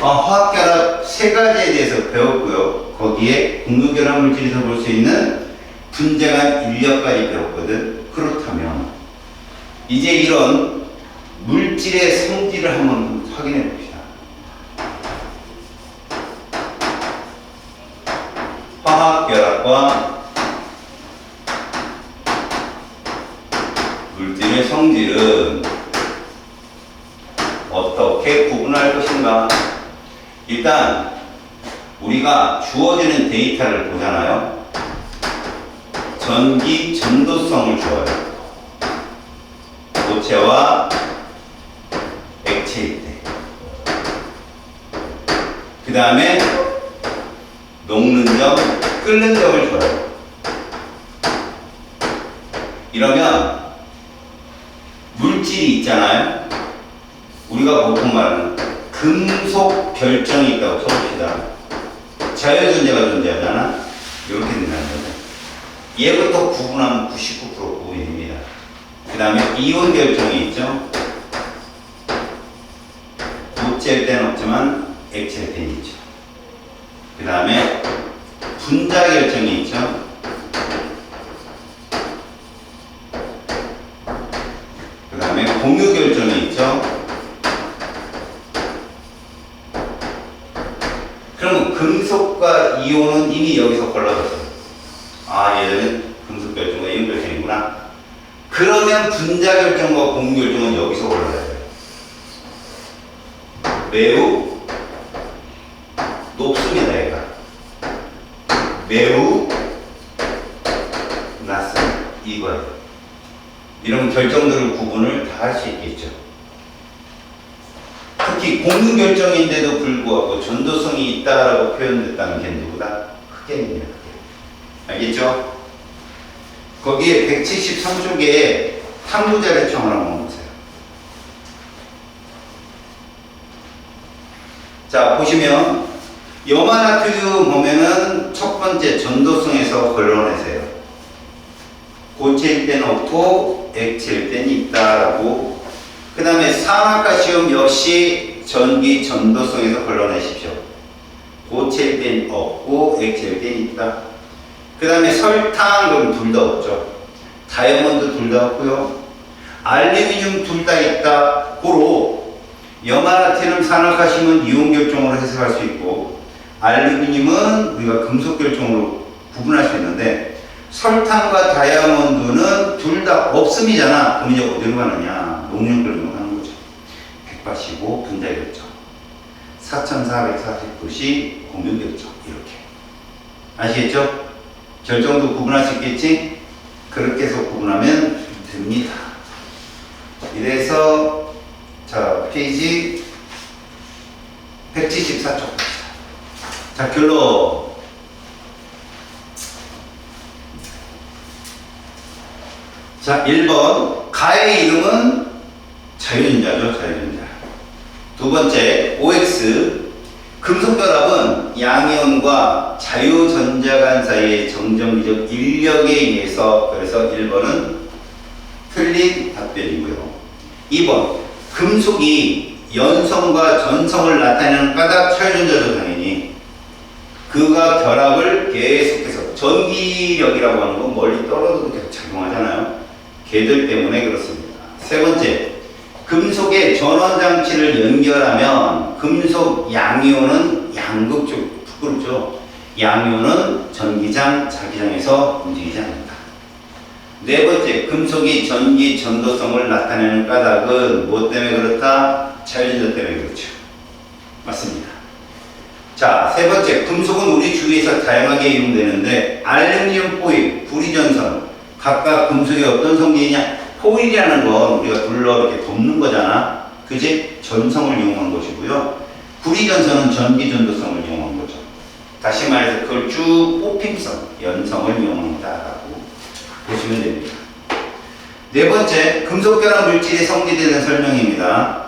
화학결합 세 가지에 대해서 배웠고요. 거기에 공유결합 물질에서 볼 수 있는 분자간 인력까지 배웠거든. 그렇다면 이제 이런 물질의 성질을 한번 확인해 봅시다. 화학결합과 물질의 성질은 어떻게 구분할 것인가? 일단 우리가 주어지는 데이터를 보잖아요. 전기 전도성을 줘요. 고체와 액체일 때. 그 다음에 녹는 점, 끓는 점을 줘요. 이러면 물질이 있잖아요. 우리가 보통 말하는 금속 결정이 있다고 쳐봅시다. 자유전자가 존재하잖아. 이렇게 된다는 거죠. 얘부터 구분하면 99% 구분이 됩니다. 그 다음에 이온 결정이 있죠. 고체일 때는 없지만 액체일 때는 있죠. 그 다음에 분자 결정이 있죠. 그 다음에 공유 결정이 있죠. 그럼 금속과 이온은 이미 여기서 걸러졌어요. 아, 얘는 금속 결정과 이온 결정이구나. 그러면 분자 결정과 공유 결정은 여기서 걸러야 돼요. 매우 높습니다, 얘가. 매우 낮습니다. 이거예요. 이런 결정들을 구분을 다 할 수 있겠죠. 특히 공유 결정인데도 불구하고 전도성이 있다라고 표현됐다는 게 누구다? 흑개입니다. 알겠죠? 거기에 173쪽에 탐구자료청을 한번 보세요. 자, 보시면 염화나트륨 보면은 첫 번째 전도성에서 걸러내세요. 고체일 때는 없고 액체일 때는 있다라고. 그 다음에 산화가시움 역시 전기 전도성에서 걸러내십시오. 고체일 땐 없고 액체일 땐 있다. 그 다음에 설탕 그럼 둘 다 없죠. 다이아몬드 둘 다 없고요. 알루미늄 둘 다 있다. 고로 염화나트륨 산화가시움은 이온 결정으로 해석할 수 있고 알루미늄은 우리가 금속 결정으로 구분할 수 있는데 설탕과 다이아몬드는 둘 다 없음이잖아. 그럼 이제 어디로 가느냐? 녹용 결정으로 가는 거죠. 185 분자 결정. 4440도시 공유 결정. 이렇게. 아시겠죠? 결정도 구분할 수 있겠지? 그렇게 해서 구분하면 됩니다. 이래서 자, 페이지 174쪽. 자, 결론. 자, 1번. 가의 이름은 자유전자죠, 자유전자. 두 번째, OX. 금속결합은 양이온과 자유전자 간 사이의 정전기적 인력에 의해서, 그래서 1번은 틀린 답변이고요. 2번. 금속이 연성과 전성을 나타내는 까닭 자유전자죠, 당연히. 그가 결합을 계속해서 전기력이라고 하는 건 멀리 떨어져도 계속 작용하잖아요. 걔들 때문에 그렇습니다. 세 번째, 금속의 전원장치를 연결하면 금속 양이온은 양극 쪽 부끄럽죠. 양이온은 전기장, 자기장에서 움직이지 않는다. 네 번째, 금속이 전기 전도성을 나타내는 까닭은 뭐 때문에 그렇다? 자유전자 때문에 그렇죠. 맞습니다. 자, 세 번째, 금속은 우리 주위에서 다양하게 이용되는데 알루미늄 포일, 구리전선 각각 금속의 어떤 성질이냐? 포일이라는 건 우리가 둘러 이렇게 덮는 거잖아. 그지? 전성을 이용한 것이고요. 구리전선은 전기전도성을 이용한 거죠. 다시 말해서 그걸 쭉 뽑힘성, 연성을 이용한다라고 보시면 됩니다. 네 번째, 금속결합 물질이 성질되는 설명입니다.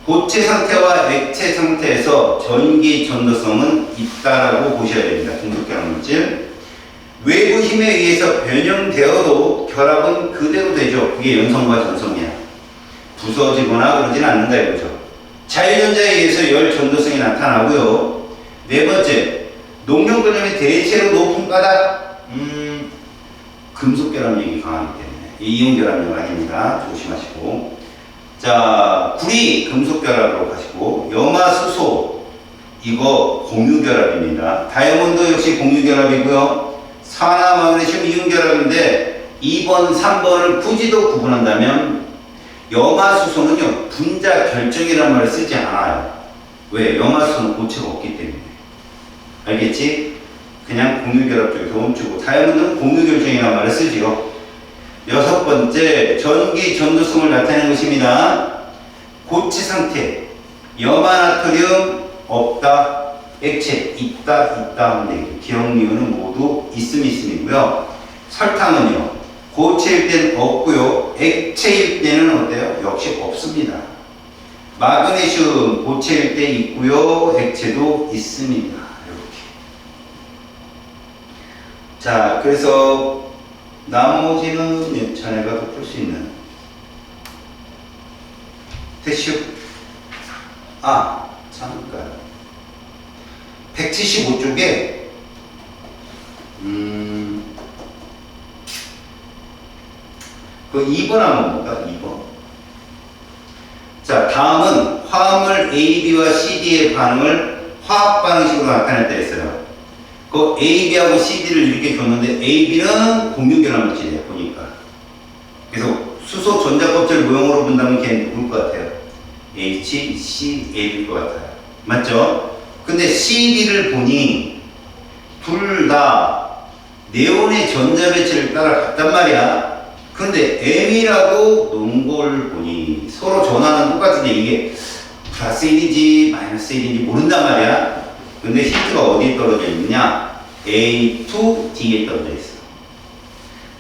고체 상태와 액체 상태에서 전기 전도성은 있다라고 보셔야 됩니다. 금속결합 물질. 외부 힘에 의해서 변형되어도 결합은 그대로 되죠. 그게 연성과 전성이야. 부서지거나 그러진 않는다 이거죠. 자유전자에 의해서 열 전도성이 나타나고요. 네 번째, 녹용결합이 대체로 높은 까닭. 금속 결합력이 강하기 때문에 이온 결합력 아닙니다. 조심하시고. 자, 구리 금속 결합으로 가시고, 염화 수소 이거 공유 결합입니다. 다이아몬드 역시 공유 결합이고요. 산화 마그네슘 이온 결합인데 2번, 3번을 굳이 더 구분한다면 염화 수소는요 분자 결정이라는 말을 쓰지 않아요. 왜? 염화 수소는 고체가 없기 때문에. 알겠지? 그냥 공유 결합 쪽에서 멈추고 다이아몬드는 공유 결정이라는 말을 쓰지요. 여섯 번째, 전기 전도성을 나타내는 것입니다. 고체 상태, 염화나트륨 없다, 액체 있다 하면 기억리은은 모두 있음이고요. 설탕은요 고체일 때는 없고요, 액체일 때는 어때요? 역시 없습니다. 마그네슘 고체일 때 있고요, 액체도 있습니다. 이렇게. 자, 그래서 나머지는 자네가 더 풀 수 있는 대시오. 잠깐 175쪽에 그 2번 한번 볼까? 2번. 자, 다음은 화합물 AB와 CD의 반응을 화학 반응식으로 나타낼 때 했어요. 그 AB하고 CD를 이렇게 줬는데 AB는 공유결합 물질이에요. 보니까. 그래서 수소 전자껍질 모형으로 본다면 걔는 누굴 것 같아요? HCA일 것 같아요. 맞죠? 근데 CD를 보니 둘 다 네온의 전자 배치를 따라갔단 말이야. 근데 M이라고 놓은 걸 보니 서로 전하는 똑같은데 이게 플러스 1인지 마이너스 1인지 모른단 말이야. 근데 힌트가 어디에 떨어져 있느냐? A to D에 떨어져 있어.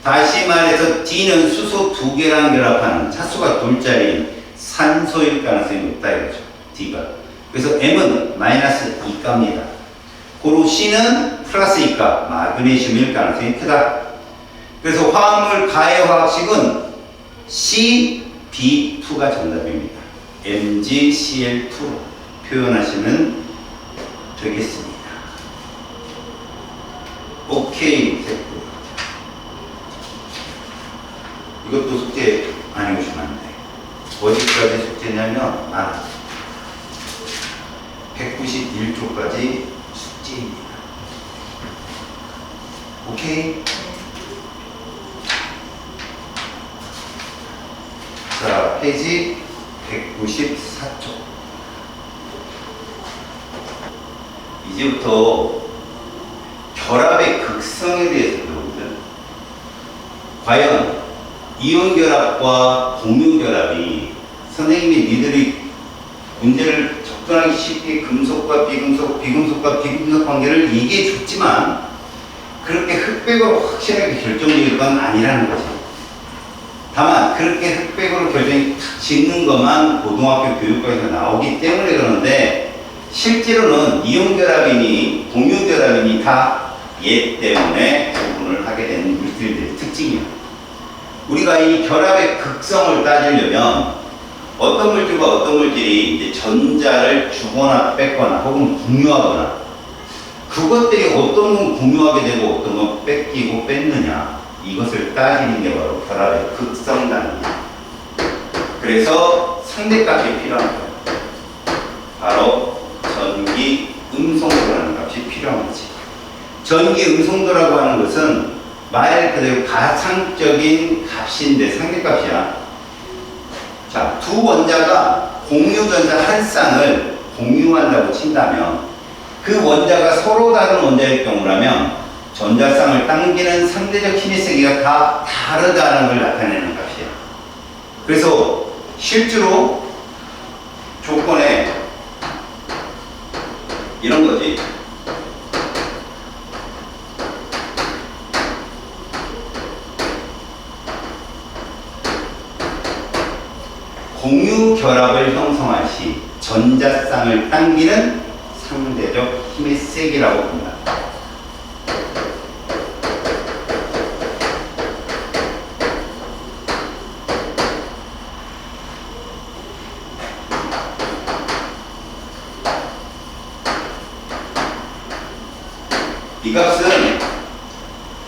다시 말해서 D는 수소 2개랑 결합하는 차수가 둘짜리인 산소일 가능성이 높다 이거죠. D가. 그래서 M은 마이너스 2가입니다. 고로 C는 플러스 2가 마그네슘일 가능성이 크다. 그래서 화합물 가해 화학식은 CB2가 정답입니다. MgCl2로 표현하시면 되겠습니다. 오케이 됐고, 이것도 숙제 안 해오시면 안 돼. 어디까지 숙제냐면 191쪽까지 숙제입니다. 오케이? 자, 페이지 194쪽. 이제부터 결합의 극성에 대해서 배우거든. 과연 이온 결합과 공유 결합이 선생님이 니들이 문제를 접근하기 쉽게 금속과 비금속, 비금속과 비금속 관계를 얘기해 줬지만 그렇게 흑백으로 확실하게 결정적인 건 아니라는 거지. 다만 그렇게 흑백으로 결정이 탁 짓는 것만 고등학교 교육과에서 나오기 때문에 그러는데 실제로는 이온 결합이니 공유 결합이니 다 얘 때문에 구분을 하게 되는 물질들의 특징이야. 우리가 이 결합의 극성을 따지려면 어떤 물질과 어떤 물질이 이제 전자를 주거나 뺏거나 혹은 공유하거나 그것들이 어떤 건 공유하게 되고 어떤 건 뺏기고 뺏느냐 이것을 따지는 게 바로 결합의 극성 단위야. 그래서 상대값이 필요한 거야. 바로 전기 음성도라는 값이 필요한 거지. 전기 음성도라고 하는 것은 말 그대로 가상적인 값인데 상대값이야. 자, 두 원자가 공유전자 한 쌍을 공유한다고 친다면 그 원자가 서로 다른 원자일 경우라면 전자쌍을 당기는 상대적 힘의 세기가 다 다르다는 걸 나타내는 값이야. 그래서 실제로 조건에 이런 거지. 공유 결합을 형성할 시 전자쌍을 당기는 상대적 힘의 세기라고 합니다. 이 값은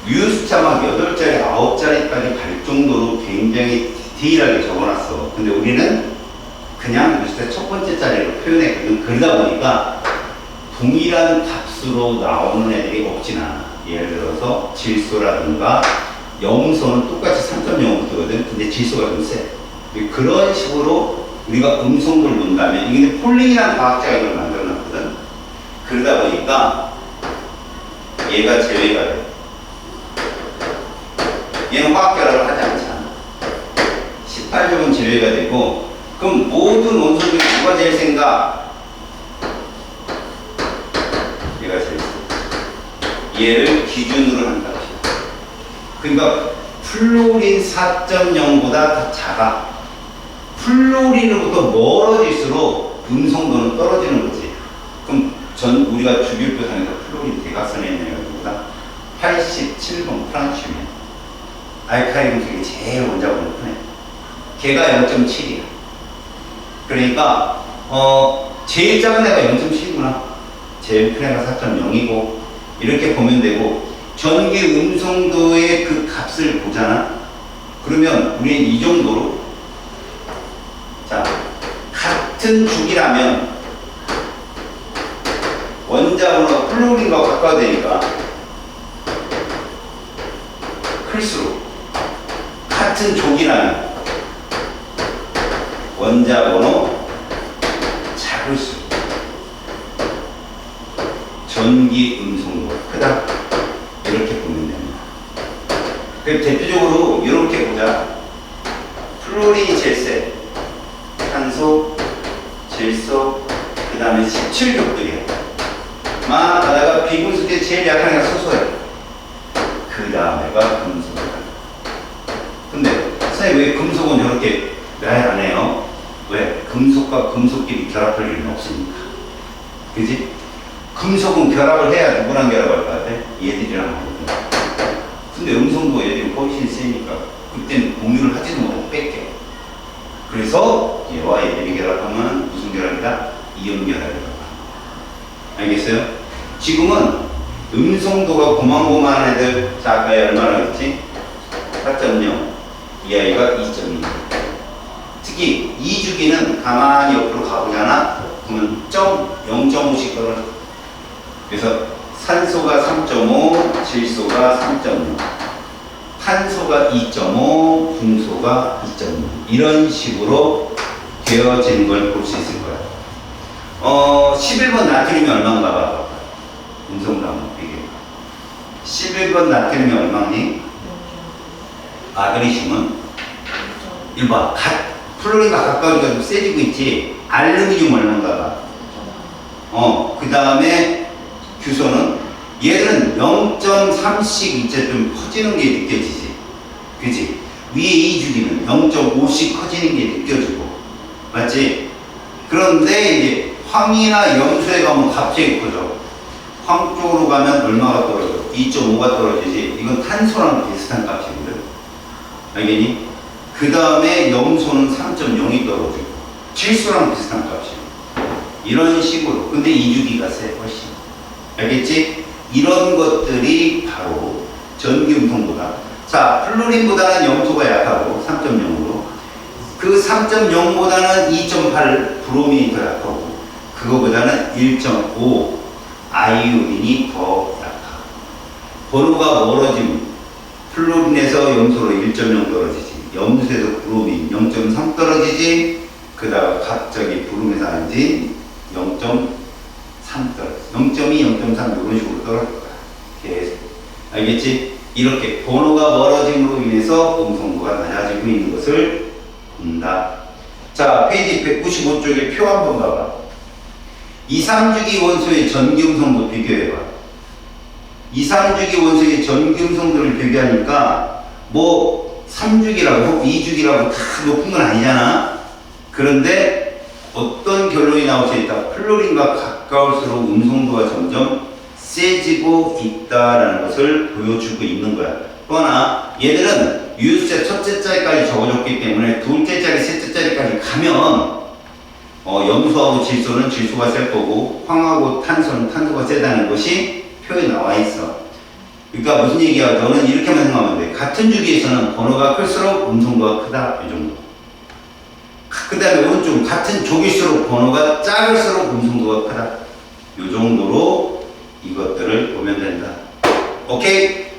유수차막 8자리, 9자리까지 갈 정도로 굉장히 디테일하게 적어놨어. 근데 우리는 그냥 유수차 첫 번째 자리로 표현했거든. 그러다 보니까 동일한 값으로 나오는 애들이 없진 않아. 예를 들어서 질소라든가 염소는 똑같이 3.0 붙거든. 근데 질소가 좀 세. 그런 식으로 우리가 음성도를 논다면 이게 폴링이라는 과학자가 이걸 만들어놨거든. 그러다 보니까 얘가 제외가 돼. 얘는 화학 결합을 하지 않잖아. 18족은 제외가 되고, 그럼 모든 원소 중에 누가 제일 센가? 얘가 제일 세. 얘를 기준으로 한 값이야. 그러니까 플로린 4.0보다 더 작아. 플로린으로부터 멀어질수록 음성도는 떨어지는 거지. 그럼 우리가 주기율표상에서 플로린 대각선에 있는 여기보다 87번 프란치면 알카리 금속이 제일 원자번호 크네. 걔가 0.7이야. 그러니까 제일 작은 애가 0.7이구나. 제일 큰 애가 4.0이고 이렇게 보면 되고, 전기 음성도의 그 값을 보잖아. 그러면 우리는 이 정도로, 자, 같은 죽이라면 원자번호가 플로린과 가까워야 되니까 클수록, 같은 족이라면 원자번호 작을수록 전기 음성도가 크다. 이렇게 보면 됩니다. 그래서 대표적으로 이렇게 보자. 플로린이 제일 세. 탄소, 질소, 나는 17족들이야. 막 가다가 비금속에 제일 약한 애가 소소해. 그 다음에가 금속이야. 근데 선생님 왜 금속은 이렇게 안 해요? 왜? 금속과 금속끼리 결합할 일은 없으니까. 그지? 금속은 결합을 해야 누구랑 결합할 것 같아? 얘들이랑 하거든. 근데 음성도 얘들이 훨씬 세니까 그때는 공유를 하지도 못하고 뺏겨. 그래서 얘와 얘들이 결합하면 무슨 결합이다? 이온 결합이라고. 알겠어요? 지금은 음성도가 고만고만한 애들, 자, 아까 얼마나 했지? 4.0, 이 아이가 2.2. 특히 2주기는 가만히 옆으로 가보잖아? 그러면 0.5씩 떨어져. 그래서 산소가 3.5, 질소가 3.6, 탄소가 2.5, 중소가 2.6. 이런 식으로 되어지는 걸 볼 수 있을 거야. 11번 나트륨이 얼마인가 봐. 음성도 한번 비교해. 11번 나트륨이 얼마니? 아그리슘은 1번. 플로린과 가까우니까 좀 세지고 있지. 알루미늄 얼마인가 봐. 그 다음에 규소는 얘들은 0.3씩 이제 좀 커지는 게 느껴지지. 그치? 위에 2주기는 0.5씩 커지는 게 느껴지고. 맞지? 그런데 이제 황이나 염소에 가면 갑자기 커져. 황 쪽으로 가면 얼마가 떨어져? 2.5가 떨어지지. 이건 탄소랑 비슷한 값이거든. 알겠니? 그 다음에 염소는 3.0이 떨어지고 질소랑 비슷한 값이에요. 이런 식으로. 근데 2주기가 세, 훨씬. 알겠지? 이런 것들이 바로 전기음성보다. 자, 플루린보다는 염소가 약하고 3.0으로. 그 3.0보다는 2.8 브로민이 더 약하고 그거보다는 1.5 아이오딘이 더 약하고. 번호가 멀어지면 플루린에서 염소로 1.0 떨어지지. 염소에서 브로민 0.3 떨어지지. 그다가 갑자기 브로민에서 안진 0.3 떨어지지. 0.2, 0.3 이런 식으로 떨어질 거야. 계속. 알겠지? 이렇게 번호가 멀어짐으로 인해서 음성도가 낮아지고 있는 것을 본다. 자, 페이지 195쪽에 표 한번 봐봐. 2, 3주기 원소의 전기음성도 비교해봐. 2, 3주기 원소의 전기음성도를 비교하니까 뭐 3주기라고 2주기라고 다 높은 건 아니잖아. 그런데 어떤 결론이 나올 수 있다. 플로린과 가까울수록 음성도가 점점 세지고 있다라는 것을 보여주고 있는 거야. 또 하나, 얘들은 유수자 첫째 자리까지 적어줬기 때문에 둘째 자리, 셋째 자리까지 가면 염소하고 질소는 질소가 셀 거고 황하고 탄소는 탄소가 세다는 것이 표에 나와 있어. 그러니까 무슨 얘기야? 너는 이렇게만 생각하면 돼. 같은 주기에서는 번호가 클수록 음성도가 크다. 이 정도. 그 다음에 오른쪽 같은 족일수록 번호가 작을수록 음성도가 크다. 이 정도로 이것들을 보면 된다. 오케이?